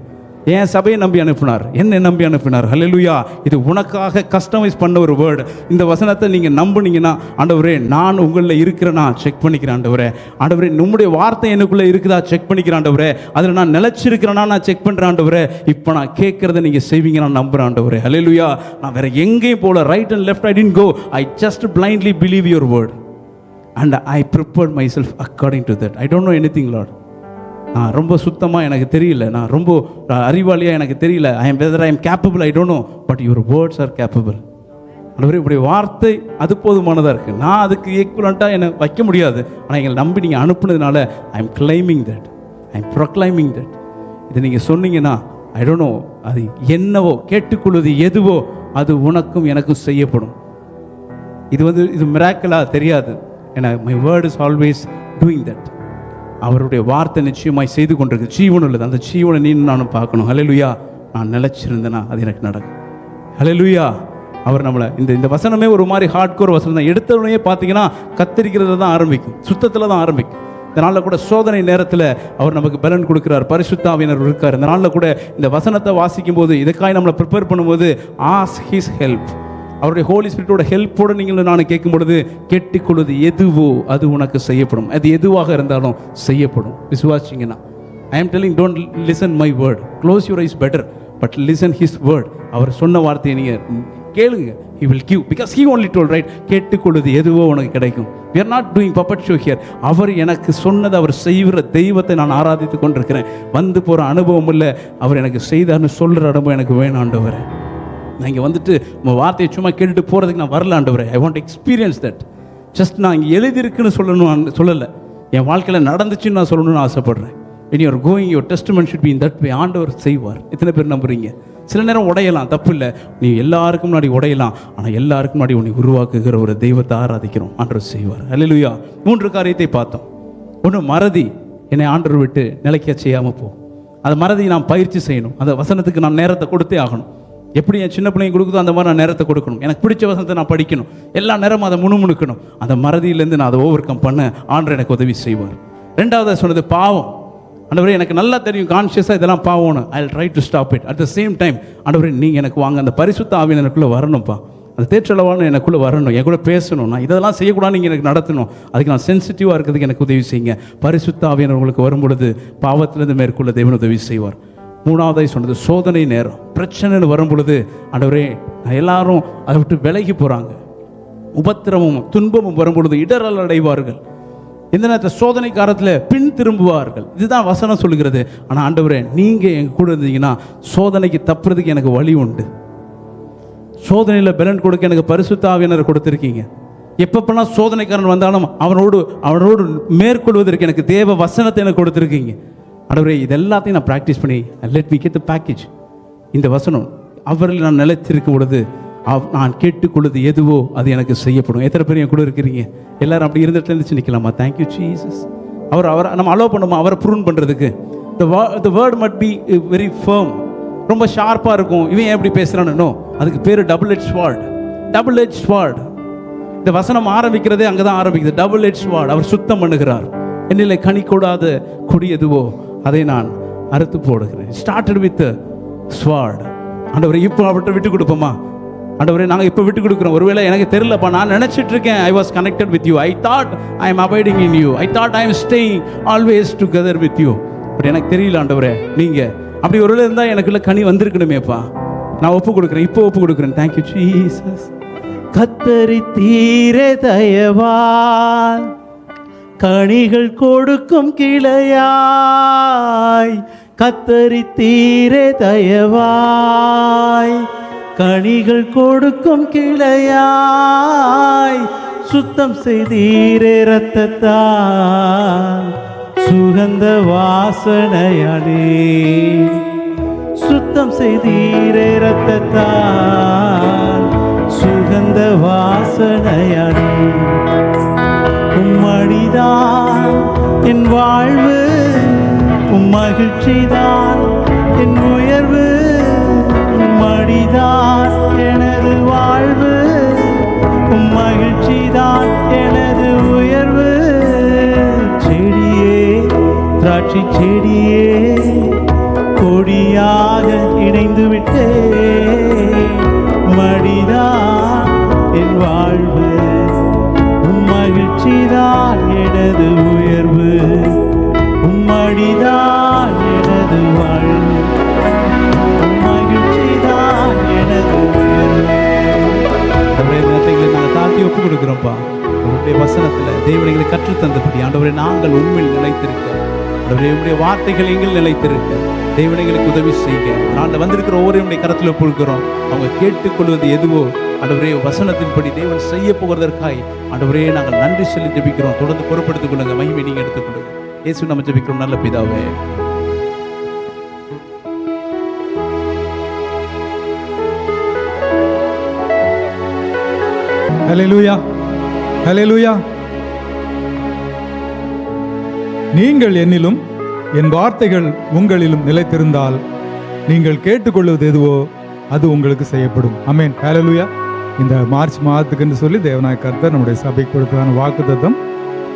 என் சபையை நம்பி அனுப்பினார், என்னை நம்பி அனுப்பினார். ஹல்லேலூயா. இது உனக்காக கஸ்டமைஸ் பண்ண ஒரு வேர்டு. இந்த வசனத்தை நீங்கள் நம்புனீங்கன்னா, ஆண்டவரே நான் உங்களில் இருக்கிறேன்னா செக் பண்ணிக்கிறேன். ஆண்டவரே நம்முடைய வார்த்தை எனக்குள்ளே இருக்குதா செக் பண்ணிக்கிறேன். ஆண்டவரே அதில் நான் நிலைச்சிருக்கிறேன்னா நான் செக் பண்ணுறேன். ஆண்டவரே இப்போ நான் கேட்குறத நீங்கள் செய்வீங்க நான் நம்புகிறேன். ஆண்டவரே ஹல்லேலூயா. நான் வேறு எங்கேயும் போல right and left I didn't go. I just blindly believe your word and I prepared myself according to that. I don't know anything, Lord. நான் ரொம்ப சுத்தமாக எனக்கு தெரியல, நான் ரொம்ப அறிவாளியாக எனக்கு தெரியல. whether I am capable I don't know, but your words are capable. ஆண்டவரே இப்படி வார்த்தை அது போதுமானதாக இருக்குது. நான் அதுக்கு ஈக்குவலண்ட்டாக என்னை வைக்க முடியாது. ஆனால் எங்களை நம்பி நீங்கள் அனுப்புனதுனால I am claiming that, I am proclaiming that. இதை நீங்கள் சொன்னீங்கன்னா ஐ டோன்ட் நோ அது என்னவோ, கேட்டுக்கொள்வது எதுவோ அது உனக்கும் எனக்கும் செய்யப்படும். இது மிராக்கலாக தெரியாது. ஏன்னா my word is always doing that. அவருடைய வார்த்தை நிச்சயமாய் செய்து கொண்டிருக்கு. ஜீவன் உள்ளது. அந்த ஜீவனை நீ நானும் பார்க்கணும். ஹல்லேலூயா. நான் நிலைச்சிருந்தேன்னா அது எனக்கு நடக்கும். ஹல்லேலூயா. அவர் நம்மளை இந்த வசனமே ஒரு மாதிரி ஹார்ட்கோர் வசனம் தான். எடுத்தவனையே பார்த்தீங்கன்னா கத்தரிக்கிறத தான் ஆரம்பிக்கும், சுத்தத்தில் தான் ஆரம்பிக்கும். இந்த நாளில் கூட சோதனை நேரத்தில் அவர் நமக்கு பலன் கொடுக்குறார். பரிசுத்த ஆவியானவர் இருக்கார். இந்த நாளில் கூட இந்த வசனத்தை வாசிக்கும் போது, இதுக்காக நம்மளை ப்ரிப்பேர் பண்ணும்போது ஆஸ்க் ஹிஸ் ஹெல்ப். அவருடைய ஹோலி ஸ்பிரிட்டோட ஹெல்ப்போடு நீங்கள் நான் கேட்கும் பொழுது, கேட்டுக்கொள்வது எதுவோ அது உனக்கு செய்யப்படும். அது எதுவாக இருந்தாலும் செய்யப்படும். விசுவாசிங்கன்னா I am telling, don't listen my word, close your eyes better, but listen his word. அவர் சொன்ன வார்த்தையை நீங்கள் கேளுங்க. he will give because he only told, right? கேட்டுக்கொள்வது எதுவோ உனக்கு கிடைக்கும். we are not doing puppet show here. அவர் எனக்கு சொன்னது, அவர் செய்கிற தெய்வத்தை நான் ஆராதித்து கொண்டிருக்கிறேன். வந்து போகிற அனுபவம் இல்லை, அவர் எனக்கு செய்தார்னு சொல்கிற அனுபவம் எனக்கு வேணும். ஆண்டவரே நான் இங்கே வந்துட்டு உங்கள் வார்த்தையை சும்மா கேட்டுட்டு போகிறதுக்கு நான் வரல. ஆண்டவரே I want experience that. Just நான் இங்கே எழுதியிருக்குன்னு சொல்லலை, என் வாழ்க்கையில் நடந்துச்சுன்னு நான் சொல்லணும்னு ஆசைப்படுறேன். when you are going, your testimony should be in that way. ஆண்டவர் செய்வார். எத்தனை பேர் நம்புறீங்க? சில நேரம் உடையலாம், தப்பு இல்லை. நீ எல்லாருக்கும் முன்னாடி உடையலாம், ஆனால் எல்லாருக்கும் முன்னாடி உன்னை உருவாக்குகிற ஒரு தெய்வத்தை ஆராதிக்கிறோம். ஆண்டவர் செய்வார். ஹல்லேலூயா. 3 காரியத்தை பார்த்தோம். ஒன்று, மறதி என்னை ஆண்டவர் விட்டு நிலைக்க செய்யாமல் போ. அந்த மறதியை நான் பயிற்சி செய்யணும். அந்த வசனத்துக்கு நான் நேரத்தை கொடுத்தே ஆகணும். எப்படி என் சின்ன பிள்ளைங்க கொடுக்குதோ அந்த மாதிரி நான் நேரத்தை கொடுக்கணும். எனக்கு பிடிச்ச வசனத்தை நான் படிக்கணும். எல்லா நேரமும் அதை முணுமுணுக்கணும். அந்த மறதியிலேருந்து நான் அதை ஓவர் கம் பண்ண ஆண்டவர் எனக்கு உதவி செய்வார். 2வது சொன்னது பாவம். ஆண்டவரே எனக்கு நல்லா தெரியும் கான்ஷியஸாக இதெல்லாம் பாவம்னு. I will try to stop it. At the same time ஆண்டவரே நீங்கள் எனக்கு வாங்க, அந்த பரிசுத்த ஆவியின் எனக்குள்ளே வரணும்ப்பா, அந்த தேற்றளவான எனக்குள்ளே வரணும், என் கூட பேசணும், நான் இதெல்லாம் செய்யக்கூடாது, நீங்கள் எனக்கு நடத்தணும். அதுக்கு நான் சென்சிட்டிவாக இருக்கிறதுக்கு எனக்கு உதவி செய்யுங்க. பரிசுத்த ஆவியின் உங்களுக்கு வரும்பொழுது பாவத்திலிருந்து மேற்கொள்ள தேவன் உதவி செய்வார். 3வது சொன்னது சோதனை நேரம். பிரச்சனைன்னு வரும் பொழுது ஆண்டவரே எல்லாரும் அதை விட்டு விலகி போகிறாங்க. உபத்திரமும் துன்பமும் வரும் பொழுது இடரல் அடைவார்கள். இந்த நேரத்தில் சோதனை காலத்தில் பின் திரும்புவார்கள். இதுதான் வசனம் சொல்லுகிறது. ஆனால் ஆண்டவரே நீங்கள் எங்கள் கூட இருந்தீங்கன்னா சோதனைக்கு தப்புறதுக்கு எனக்கு வழி உண்டு. சோதனையில் பலன் கொடுக்க எனக்கு பரிசுத்த ஆவியானவர் கொடுத்துருக்கீங்க. எப்பப்பெல்லாம் சோதனைக்காரன் வந்தாலும் அவனோடு மேற்கொள்வதற்கு எனக்கு தேவ வசனத்தை எனக்கு கொடுத்துருக்கீங்க ஆண்டவரே. இது எல்லாத்தையும் நான் ப்ராக்டிஸ் பண்ணி let me get the package. இந்த வசனம் அவரில் நான் நிலைத்திருக்கும் பொழுது நான் கேட்டுக்கொள்வது எதுவோ அது எனக்கு செய்யப்படும். எத்தனை பேர் என் கூட இருக்கிறீங்க? எல்லாரும் அப்படி இருந்துட்டு இருந்துச்சு நிற்கலாமா? Thank you Jesus. அவர் நம்ம அலோவ் பண்ணுமா அவரை ப்ரூன் பண்ணுறதுக்கு? the word must be very firm. ரொம்ப ஷார்ப்பாக இருக்கும். இவன் ஏன் எப்படி பேசுகிறானோ அதுக்கு பேர் டபுள் எட்ஜ் ஸ்வார்ட். இந்த வசனம் ஆரம்பிக்கிறதே அங்கே தான் ஆரம்பிக்குது. Double edge sword. அவர் சுத்தம் பண்ணுகிறார். என்னிலே கனி கூடாத கொடி எதுவோ அதை நான் அறுத்து போடுகிறேன். Started with sword. ஆண்டவரே இப்போ அவர்கிட்ட விட்டு கொடுப்போமா? ஆண்டவரே நாங்கள் இப்போ விட்டு கொடுக்குறோம். ஒருவேளை எனக்கு தெரியலப்பா, நான் நினச்சிட்டு இருக்கேன் I was connected with you, I thought I am abiding in you, I thought I am staying always together with you. But எனக்கு தெரியல ஆண்டவரே, நீங்கள் அப்படி ஒருவேளை இருந்தால் எனக்குள்ள கனி வந்திருக்கணுமேப்பா. நான் ஒப்பு கொடுக்குறேன், இப்போ ஒப்பு கொடுக்குறேன். Thank you Jesus. கத்தரி தீரே தயவால் கனிகள் கொடுக்கும் கிளையாய், கத்தரி தீரே தயவாய் கனிகள் கொடுக்கும் கிளையாய், சுத்தம் செய்தீரே இரத்தத்தால் சுகந்த வாசனையாலே, சுத்தம் செய்தீரே இரத்தத்தால் சுகந்த வாசனையாலே. உம்மடிதான் என் வாழ்வு, உம் மகிழ்ச்சிதான் என் உயர்வு, உம்மடிதான் எனது வாழ்வு, உம் மகிழ்ச்சிதான் எனது உயர்வு. செடியே திராட்சை செடியே கொடியாக இணைந்து விட்டே, மடிதான் என் வாழ்வு, உம் மகிழ்ச்சிதான் எனது உயர்வு, உம்மடிதான் எனது வாழ்வு, உம் மகிழ்ச்சிதான் எனது உயர்வு. நாங்கள் தாழ்த்தி ஒப்பு கொடுக்குறோம்ப்பா. உங்களுடைய வசனத்தில் தேவனைகளை கற்றுத்தந்தபடி ஆண்டவரை நாங்கள் உண்மையில் நிலைத்திருக்க, ஆண்டவரே உங்களுடைய வார்த்தைகள் எங்கள் நிலைத்திருக்க தேவனைகளுக்கு உதவி செய்க. நாங்கள் வந்திருக்கிற ஒவ்வொருடைய கரத்தில் ஒப்புக்கிறோம். அவங்க கேட்டுக்கொள்வது எதுவோ ஆண்டவரே வசனத்தின்படி தேவன் செய்ய போவதற்காய் ஆண்டவரே நாங்கள் நன்றி சொல்லி ஜெபிக்கிறோம். தொடர்ந்து பொறுப்படுத்திக் கொள்ளுங்க. மகிமை நீங்க எடுத்துக்கொள்ளுங்க. இயேசு நம்ம ஜெபிக்கிறோம் நல்ல பிதாவே. ஹல்லேலூயா, ஹல்லேலூயா. நீங்கள் என்னிலும் என் வார்த்தைகள் உங்களிலும் நிலைத்திருந்தால் நீங்கள் கேட்டுக்கொள்வது எதுவோ அது உங்களுக்கு செய்யப்படும். ஆமென், ஹல்லேலூயா. இந்த மார்ச் மாதத்துக்கு என்று சொல்லி தேவனாய கர்த்தர் நம்முடைய சபைக்கு கொடுத்ததான வாக்குத்தத்தம்,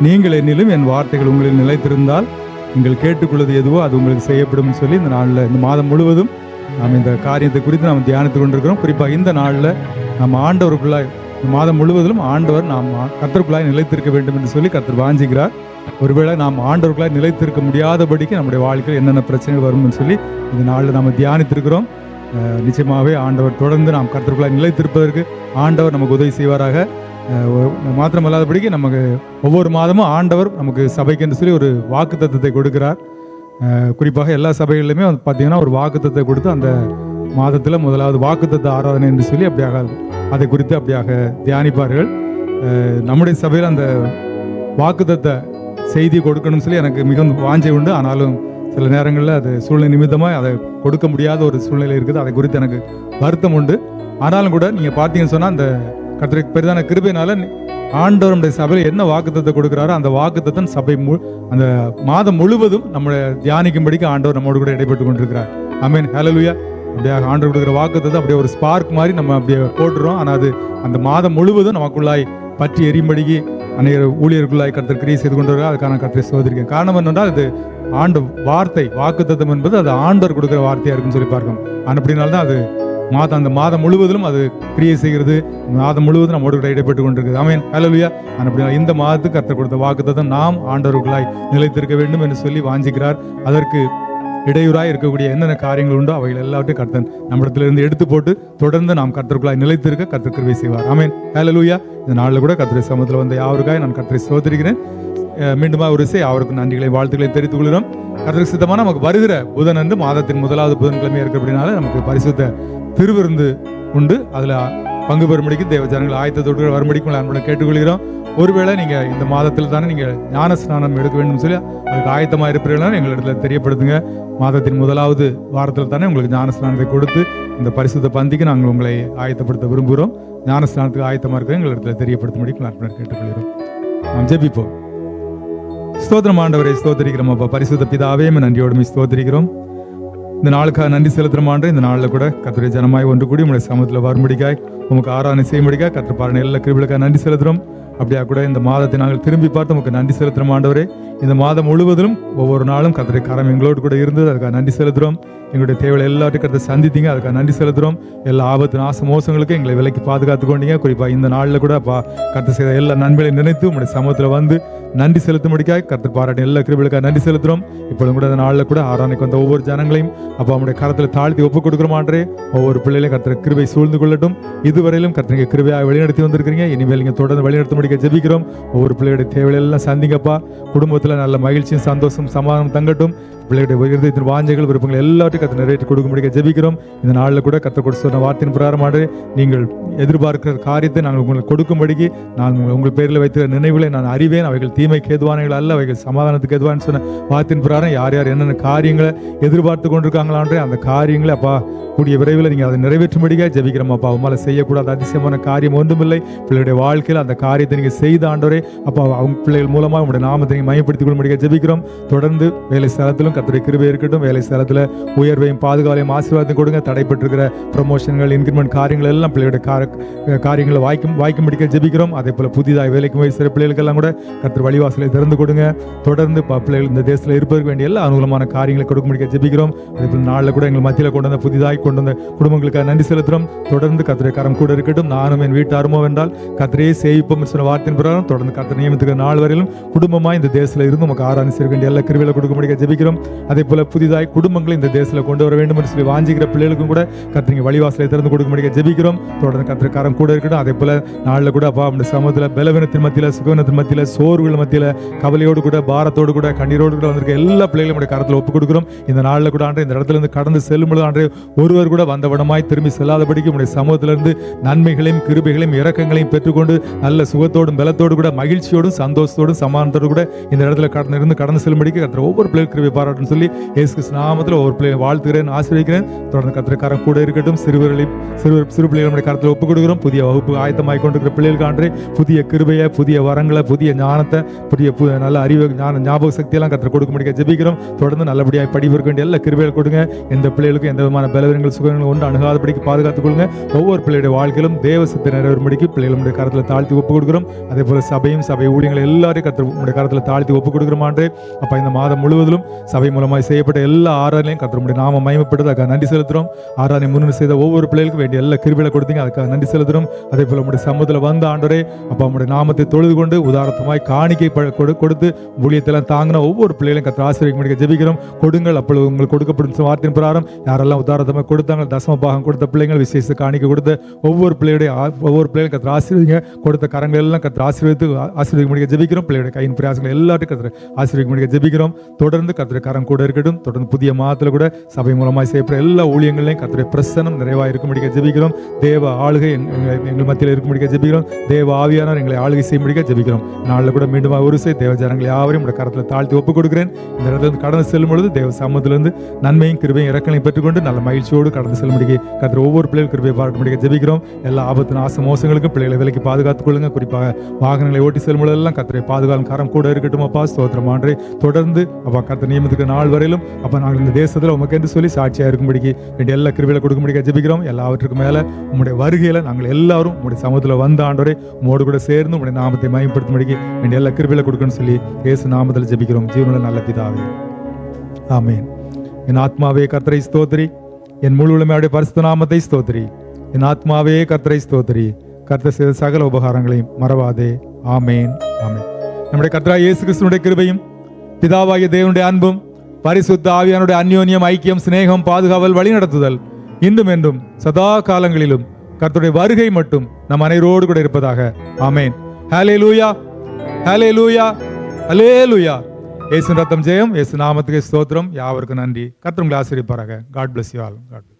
நீங்கள் என்னிலும் என் வார்த்தைகள் உங்களில் நிலைத்திருந்தால் நீங்கள் கேட்டுக்கொள்வது எதுவோ அது உங்களுக்கு செய்யப்படும் சொல்லி இந்த நாளில், இந்த மாதம் முழுவதும் நாம் இந்த காரியத்தை குறித்து நாம் தியானித்து கொண்டிருக்கிறோம். குறிப்பாக இந்த நாளில் நம்ம ஆண்டவருக்குள்ளாய், இந்த மாதம் முழுவதிலும் ஆண்டவர் நாம் கர்த்தருக்குள்ளாய் நிலைத்திருக்க வேண்டும் என்று சொல்லி கர்த்தர் வாஞ்சிக்கிறார். ஒருவேளை நாம் ஆண்டவருக்குள்ளாய் நிலைத்திருக்க முடியாதபடிக்கு நம்முடைய வாழ்க்கையில் என்னென்ன பிரச்சனைகள் வரும்னு சொல்லி இந்த நாளில் நம்ம தியானித்திருக்கிறோம். நிச்சயமாகவே ஆண்டவர் தொடர்ந்து நாம் கர்த்தருக்குள்ளாய் நிலைத்திருப்பதற்கு ஆண்டவர் நமக்கு உதவி செய்வாராக. மாத்திரமல்லாதபடிக்கு நமக்கு ஒவ்வொரு மாதமும் ஆண்டவர் நமக்கு சபைக்கு என்று சொல்லி ஒரு வாக்குத்தத்தத்தை கொடுக்கிறார். குறிப்பாக எல்லா சபைகளிலுமே பார்த்தீங்கன்னா ஒரு வாக்குத்தத்தை கொடுத்து அந்த மாதத்தில் முதலாவது வாக்குத்தத்த ஆராதனை என்று சொல்லி அப்படியாக அதை குறித்து அப்படியாக தியானிப்பார்கள். நம்முடைய சபையில் அந்த வாக்குத்தத்த செய்தி கொடுக்கணும்னு சொல்லி எனக்கு மிகவும் வாஞ்சை உண்டு. ஆனாலும் சில நேரங்களில் அது சூழ்நிலை நிமித்தமாக அதை கொடுக்க முடியாத ஒரு சூழ்நிலை இருக்குது. அதை குறித்து எனக்கு வருத்தம் உண்டு. ஆனாலும் கூட நீங்கள் பார்த்தீங்கன்னு சொன்னால் அந்த கர்த்தருக்கு பெரிதான கிருபையினால ஆண்டவர் நம்முடைய சபையில் என்ன வாக்குத்தத்தை கொடுக்குறாரோ அந்த வாக்குத்தத்தன் சபை அந்த மாதம் முழுவதும் நம்மளை தியானிக்கும்படிக்கு ஆண்டவர் நம்மோடு கூட இடைப்பட்டு கொண்டிருக்கிறார். ஆமென், ஹல்லேலூயா. அப்படியே ஆண்டவர் கொடுக்குற வாக்குத்தத்தை அப்படியே ஒரு ஸ்பார்க் மாதிரி நம்ம அப்படியே போட்டுறோம். ஆனால் அது அந்த மாதம் முழுவதும் நமக்குள்ளாய் பற்றி எரியும்படிக்கு அநேக ஊழியர்களுக்குள்ளாய் கர்த்தர் கிரியை செய்து கொண்டு வருகிறார். அதுக்கான கர்த்தரை சோதரிக்கேன். காரணம் என்னென்றால் அது ஆண்டு வார்த்தை, வாக்குத்தத்தம் என்பது அது ஆண்டவர் கொடுக்குற வார்த்தையாக இருக்குன்னு சொல்லி பார்க்கணும். ஆனால் அப்படின்னால்தான் அது அந்த மாதம் முழுவதிலும் அது கிரியை செய்கிறது. மாதம் முழுவதும் நம்மோடு கூட இடைப்பட்டு கொண்டிருக்குது. ஆமென், ஹல்லேலூயா. அப்படின்னா இந்த மாதத்துக்கு கர்த்தர் கொடுத்த வாக்குத்தத்தம் நாம் ஆண்டவர்களாய் நிலைத்திருக்க வேண்டும் என்று சொல்லி வாஞ்சிக்கிறார். அதற்கு இடையூறாக இருக்கக்கூடிய என்னென்ன காரியங்கள் உண்டோ அவைகள் எல்லாவற்றையும் கர்த்தன் நம்மிடத்திலிருந்து எடுத்து போட்டு தொடர்ந்து நாம் கர்த்தருக்குள்ளாய் நிலைத்திருக்க கர்த்தர் கிருபை செய்வார். ஆமென், ஹல்லேலூயா. இந்த நாளில் கூட கர்த்தரை சமூகத்தில் வந்த யாருக்காக நான் கர்த்தரை சோதரிக்கிறேன். மீண்டும் ஒரு அவருக்கு நன்றிகளை வாழ்த்துக்களை தெரிவித்துக் கொள்கிறோம். கர்த்தருக்கு சித்தமாக நமக்கு வருகிற புதன் அன்று மாதத்தின் முதலாவது புதன்கிழமை இருக்கிறபடினால நமக்கு பரிசுத்த திருவிருந்து உண்டு. அதில் பங்கு பெறும்படிக்கு தேவ ஜனங்கள் ஆயத்தத்தோடு வரும்படிக்கு உங்களை அன்புடன் கேட்டுக்கொள்கிறோம். ஒருவேளை நீங்கள் இந்த மாதத்தில் தானே நீங்கள் ஞான ஸ்நானம் எடுக்க வேண்டும் சொல்லி அதுக்கு ஆயத்தமாக இருப்பீர்களான்னு எங்களிடத்தில் தெரியப்படுத்துங்க. மாதத்தின் முதலாவது வாரத்தில் தானே உங்களுக்கு ஞான ஸ்நானத்தை கொடுத்து இந்த பரிசுத்த பந்திக்கு நாங்கள் உங்களை ஆயத்தப்படுத்த விரும்புகிறோம். ஞான ஸ்நானத்துக்கு ஆயத்தமாக இருக்கிற எங்களிடத்தில் தெரியப்படுத்தும்படி உங்களை அன்புடன் கேட்டுக்கொள்கிறோம். நாம் ஜெபிப்போம். ஸ்தோத்திரம் ஆண்டவரை, ஸ்தோத்திரிக்கிறோம் அப்பா. பரிசுத்த பிதாவே நன்றியோடு ஸ்தோத்திரிக்கிறோம். இந்த நாளுக்காக நன்றி செலுத்துகிறோம் ஆண்டு. இந்த நாளில் கூட கர்த்தருடைய ஜனமாய் ஒன்று கூடி உங்களுடைய சமூகத்தில் வரும்படிக்காய் உமக்கு ஆராதனை செய்யும்படிக்காய் கர்த்தர் பாருங்க எல்லா கிருபைகளுக்காக நன்றி செலுத்துகிறோம். அப்படியா கூட இந்த மாதத்தை நாங்கள் திரும்பி பார்த்து உமக்கு நன்றி செலுத்துகிறோம் ஆண்டவரே. இந்த மாதம் முழுவதும் ஒவ்வொரு நாளும் கர்த்தருடைய கரம் எங்களோடு கூட இருந்தது, அதுக்காக நன்றி செலுத்துகிறோம். எங்களுடைய தேவையை எல்லாத்தையும் கருத்தை சந்தித்தீங்க, அதுக்காக நன்றி செலுத்துகிறோம். எல்லா ஆபத்து நாச மோசங்களுக்கு எங்களை விலைக்கு பாதுகாத்து கொண்டீங்க. குறிப்பாக இந்த நாளில் கூட கர்த்தர் செய்த எல்லா நன்மைகளையும் நினைத்து உங்களுடைய சமூகத்தில் வந்து நன்றி செலுத்தும்படிக்காக கர்த்தர் பாராட்டி எல்லா கிருபைகளுக்காக நன்றி செலுத்துகிறோம். இப்பொழுது கூட அந்த நாளில் கூட ஆராதனைக்கு வந்த ஒவ்வொரு ஜனங்களையும் அவருடைய கரத்தில் தாழ்த்தி ஒப்புக் கொடுக்குறோமான்றே. ஒவ்வொரு பிள்ளைகளையும் கர்த்தர் கிருபை சூழ்ந்து கொள்ளட்டும். இதுவரையிலும் கர்த்தர் நீங்கள் கிருபையாக வழிநடத்தி வந்திருக்கிறீங்க. இனிமேல் நீங்கள் தொடர்ந்து வழிநடத்தும்படிக்க ஜெபிக்கிறோம். ஒவ்வொரு பிள்ளைகளுடைய தேவையெல்லாம் சந்திங்கப்பா. குடும்பத்தில் நல்ல மகிழ்ச்சியும் சந்தோஷம் சமாதானம் தங்கட்டும். பிள்ளைகளுடைய இருதயத்தின் வாஞ்சைகள் விருப்பங்கள் எல்லாத்தையும் கர்த்தர் நிறைவேற்றி கொடுக்கும்படிக்க ஜெபிக்கிறோம். இந்த நாளில் கூட கர்த்தர் கொடுத்து சொன்ன வார்த்தையின் பிரகாரமாக நீங்கள் எதிர்பார்க்கிற காரியத்தை நாங்கள் உங்களுக்கு கொடுக்கும்படிக்கு நான் உங்கள் பேரில் வைத்த நினைவுகளை நான் அறிவேன். அவைகள் தீமைக்கு ஏதுவானவைகள் அல்ல, அவைகள் சமாதானத்துக்கு ஏதுவானு சொன்ன வார்த்தையின் பிரகாரம் யார் யார் என்னென்ன காரியங்களை எதிர்பார்த்து கொண்டிருக்காங்களான்றே அந்த காரியங்களை அப்பா கூடிய விரைவில் நீங்கள் அதை நிறைவேற்றும்படியாக ஜெபிக்கிறோம் அப்பா. உங்களால் செய்யக்கூடாத அதிசயமான காரியம் ஒன்றுமில்லை. பிள்ளைகளுடைய வாழ்க்கையில் அந்த காரியத்தை நீங்கள் செய்த ஆண்டவரே அப்பா, அவங்க பிள்ளைகள் மூலமாக உங்களுடைய நாமத்தை நீங்கள் மையப்படுத்திக் கொள்ளும்படியாக ஜெபிக்கிறோம். தொடர்ந்து வேலை ஸ்தலத்திலும் கர்த்தருடைய கிருபை இருக்கட்டும். வேலை ஸ்தலத்தில் உயர்வையும் பாதுகாவலையும் ஆசீர்வாதத்தையும் கொடுங்க. தடைப்பட்டிருக்கிற ப்ரமோஷன்கள் இன்கிரிமெண்ட் காரியங்கள் எல்லாம் பிள்ளைகளுடைய காரியங்களை வாய்க்கும்படிக்க ஜெபிக்கிறோம். அதே போல் புதிதாக வேலைக்கு போய் சில பிள்ளைகளுக்கெல்லாம் கூட கர்த்தர் வழிவாசலை திறந்து கொடுங்க. தொடர்ந்து பிள்ளைகள் இந்த தேசத்தில் இருப்பதற்கு வேண்டிய எல்லா அனுகூலமான காரியங்களை கொடுக்கும்படிக்க ஜெபிக்கிறோம். அதே போல் நாளில் கூட எங்கள் மத்தியில் கொண்டு வந்த புதிதாக கொண்டு வந்த குடும்பங்களுக்காக நன்றி செலுத்துகிறோம். தொடர்ந்து கர்த்தருடைய கரம் கூட இருக்கட்டும். நானும் என் வீட்டாருமோ என்றால் கர்த்தரையே சேவிப்போம் சொன்ன வார்த்தையின் பிரகாரம் தொடர்ந்து கர்த்தர் நியமித்துக்கிற நாள் வரையிலும் குடும்பமாக இந்த தேசத்தில் இருந்து நமக்கு ஆராதனை செய்ய வேண்டிய எல்லா கிருபைகளை கொடுக்கும்படிக்க ஜெபிக்கிறோம். அதே போல புதிதாய் குடும்பங்களை இந்த தேசத்தில் கொண்டு வர வேண்டும் என்று சொல்லி வாஞ்சிக்கிற பிள்ளைகளுக்கும் கூட கர்த்தர் வழிவாசலை திறந்து கொடுக்கும்படிக்க ஜெபிக்கிறோம். தொடர்ந்து கர்த்தர் கரம் கூட இருக்கட்டும். அதே போல நாளில் கூட அப்பா நம்முடைய சமூகத்தில் பலவீனத்தின் மத்தியில் சுகவீனத்தின் மத்தியில் சோர்வுகள் மத்தியில் கவலையோடு கூட பாரத்தோடு கூட கண்ணீரோடு கூட வந்திருக்க எல்லா பிள்ளைகளும் கரத்தில் ஒப்புக் கொடுக்கிறோம். இந்த நாளில் கூட ஆண்டு இந்த இடத்துல இருந்து கடந்து செல்லும் பொழுது ஆண்டு ஒருவர் கூட வந்தவனமாய் திரும்பி செல்லாதபடிக்கு உடைய சமூகத்திலிருந்து நன்மைகளையும் கிருபைகளையும் இரக்கங்களையும் பெற்றுக்கொண்டு நல்ல சுகத்தோடும் பலத்தோடு கூட மகிழ்ச்சியோடும் சந்தோஷத்தோடும் சமாதானத்தோடு கூட இந்த இடத்துல கடந்து செல்லும்படிக்கு கர்த்தர் ஒவ்வொரு பிள்ளைகள் கிருபை பாராட்டுன்னு சொல்லி இயேசு கிறிஸ்து நாமத்தில் ஒவ்வொரு பிள்ளைகளை வாழ்த்துகிறேன், ஆசீர்வதிக்கிறேன். தொடர்ந்து கர்த்தர் கரம் கூட இருக்கட்டும். சிறு பிள்ளைகளுடைய கருத்தில் ஒப்புக் கொடுக்கிறோம். புதிய வகுப்பு ஆயத்தமாய் கொண்டிருக்கிற பிள்ளைகளுக்காண்டு புதிய கிருபையை, புதிய வரங்களை, புதிய ஞானத்தை, புதிய நல்ல அறிவு ஞாபக சக்தியெல்லாம் கர்த்தர் கொடுக்க முடிய ஜெபிக்கிறோம். தொடர்ந்து நல்லபடியாக படிப்பிருக்க வேண்டிய எல்லா கிருபைகள் கொடுங்க. எந்த பிள்ளைகளுக்கும் எந்த விதமான பலவீனங்கள் சுகங்கள் ஒன்று அணுகாதபடிக்கு பாதுகாத்துக் கொள்ளுங்க. ஒவ்வொரு பிள்ளையுடைய வாழ்க்கையிலும் தேவ சித்தை நிறைவேறும்படிக்கு பிள்ளைகளுடைய கரத்தில் தாழ்த்தி ஒப்புக் கொடுக்கிறோம். அதே போல சபை ஊழியங்களை எல்லாரையும் கர்த்தருடைய கரத்தில் தாழ்த்தி ஒப்புக் கொடுக்கிறோமான்றே. அப்ப இந்த மாதம் முழுவதும் சபை மூலமாக செய்யப்பட்ட எல்லா ஆராதனையும் கர்த்தருடைய நாம மகிமைப்பட்டது, அதுக்காக நன்றி செலுத்துறோம். ஆராதனை முன்னணி செய்த ஒவ்வொரு பிள்ளைகளுக்கும் வேண்டிய எல்லா கிருபைகளை கொடுத்தீங்க, அதுக்காக நன்றி செலுத்துறோம். அதே போல உங்களுடைய சமூகத்தில் வந்த ஆண்டவரே அப்ப உங்களுடைய நாமத்தை தொழுது கொண்டு உதாரணமாய் காணிக்கை கொடுத்து ஊழியத்தெல்லாம் தாங்கின ஒவ்வொரு பிள்ளைகளையும் கர்த்தர் ஆசீர்வதிக்க ஜெபிக்கிறோம். கொடுங்கள், அப்பொழுது உங்களுக்கு கொடுக்கப்படும் வார்த்தையின் பிரகாரம் யாரெல்லாம் உதாரணமாக கொடுத்தாங்க, தசம பாகம் கொடுத்த பிள்ளைகள், விசேஷ காணிக்கை கொடுத்த ஒவ்வொரு பிள்ளைகளும் கர்த்தர் ஆசீர்வதிங்க. கொடுத்த கரங்கள் எல்லாம் கர்த்தர் ஆசீர்வதிக்க முடிய ஜெபிக்கிறோம். பிள்ளைகளுடைய கையின் பிரயாசங்கள் எல்லாத்தையும் கர்த்தர் ஆசீர்வதிக்க முடிய ஜெபிக்கிறோம். தொடர்ந்து கர்த்தர் கரம் கூட இருக்கட்டும். தொடர்ந்து புதிய மாதத்தில் கூட சபை மூலமாக செய்யப்படுற எல்லா ஊழியங்களையும் கர்த்தருடைய பிரசன்னம் நிறைவாக இருக்க முடிய ஜெபிக்கிறோம். தேவ ஆளுகை எங்கள் மத்தியில் இருக்க முடிய ஜெபிக்கிறோம். தேவ ஆவியானவர் எங்களை ஆளுகை செய்ய முடிய ஜெபிக்கிறோம். நாளில் கூட மீண்டும் ஒரு தேவ ஜனங்களை யாவரையும் உடைய கரத்தில் தாழ்த்தி ஒப்புக் கொடுக்கிறேன். இந்த இடத்துல கடந்து செல்லும் பொழுது தேவ சமூகத்திலிருந்து நன்மையும் கிருபையும் இரக்கலையும் பெற்றுக்கொண்டு நல்ல மகிழ்ச்சியோடு கடந்து செல்ல முடிய கர்த்தர் ஒவ்வொரு பிள்ளைகள் கிருபையை பார்க்க முடிய ஜெபிக்கிறோம். எல்லா ஆபத்து நாச மோசங்களுக்கும் பிள்ளைகளை விலைக்கு பாதுகாத்துக் கொள்ளுங்க. குறிப்பாக வாகனங்களை ஓட்டி செல்லும் பொழுதெல்லாம் கர்த்தரை பாதுகாக்கும் கரம் கூட இருக்கட்டும். அப்பா ஸ்தோத்திரம் ஆண்டவரே. தொடர்ந்து அப்பா கர்த்தர் நியமித்துக்கு நாள் வரையிலும் அப்ப நாங்கள் இந்த தேசத்தில் உமக்கு என்று சொல்லி சாட்சியாக இருக்கும்படிக்கு வேண்டிய எல்லா கிருபைகளை கொடுக்க முடிய ஜெபிக்கிறோம். எல்லாவற்றுக்கும் மேல உங்களுடைய வருகையில நாங்கள் எல்லாரும் உங்களுடைய சமூகத்தில் வந்த ஆண்டவரே உமோடு கூட சேர்ந்து உங்களுடைய நாமத்தை மகிமைப்படுத்தும்படிக்கு வேண்டிய எல்லா கிருபைகளை கொடுக்கணும்னு சொல்லி இயேசு நாமத்தில் ஜெபிக்கிறோம். ஜீவனுள்ள நல்ல பிதாவே, ஆமென். என் ஆத்மாவே கர்த்தரை ஸ்தோத்திரி, என் முழு உலமையுடைய பரிசுத்த நாமத்தை ஸ்தோத்திரி. என் ஆத்மாவே கர்த்தரை ஸ்தோத்திரி, கர்த்தர் செய்த சகல உபகாரங்களையும் மறவாதே. ஆமென், ஆமென். நம்முடைய கர்த்தராகிய இயேசு கிறிஸ்துவினுடைய கிருபையும் பிதாவாகிய தேவனுடைய அன்பும் பரிசுத்த ஆவியானுடைய அந்யோன்யம், ஐக்கியம், சிநேகம், பாதுகாவல், வழி நடத்துதல் இன்றும் என்றும் சதா காலங்களிலும் கர்த்தருடைய வருகை மட்டும் நம் அனைவரோடு கூட இருப்பதாக. ஆமென். ஹல்லேலூயா, ஹல்லேலூயா, ஹல்லேலூயா. இயேசு ரத்தம் ஜெயம், இயேசு நாமத்துக்கு ஸ்தோத்திரம். யாவருக்கும் நன்றி. கர்த்தர் உங்களை ஆசீர்வதிப்பாராக. God bless you all. God bless.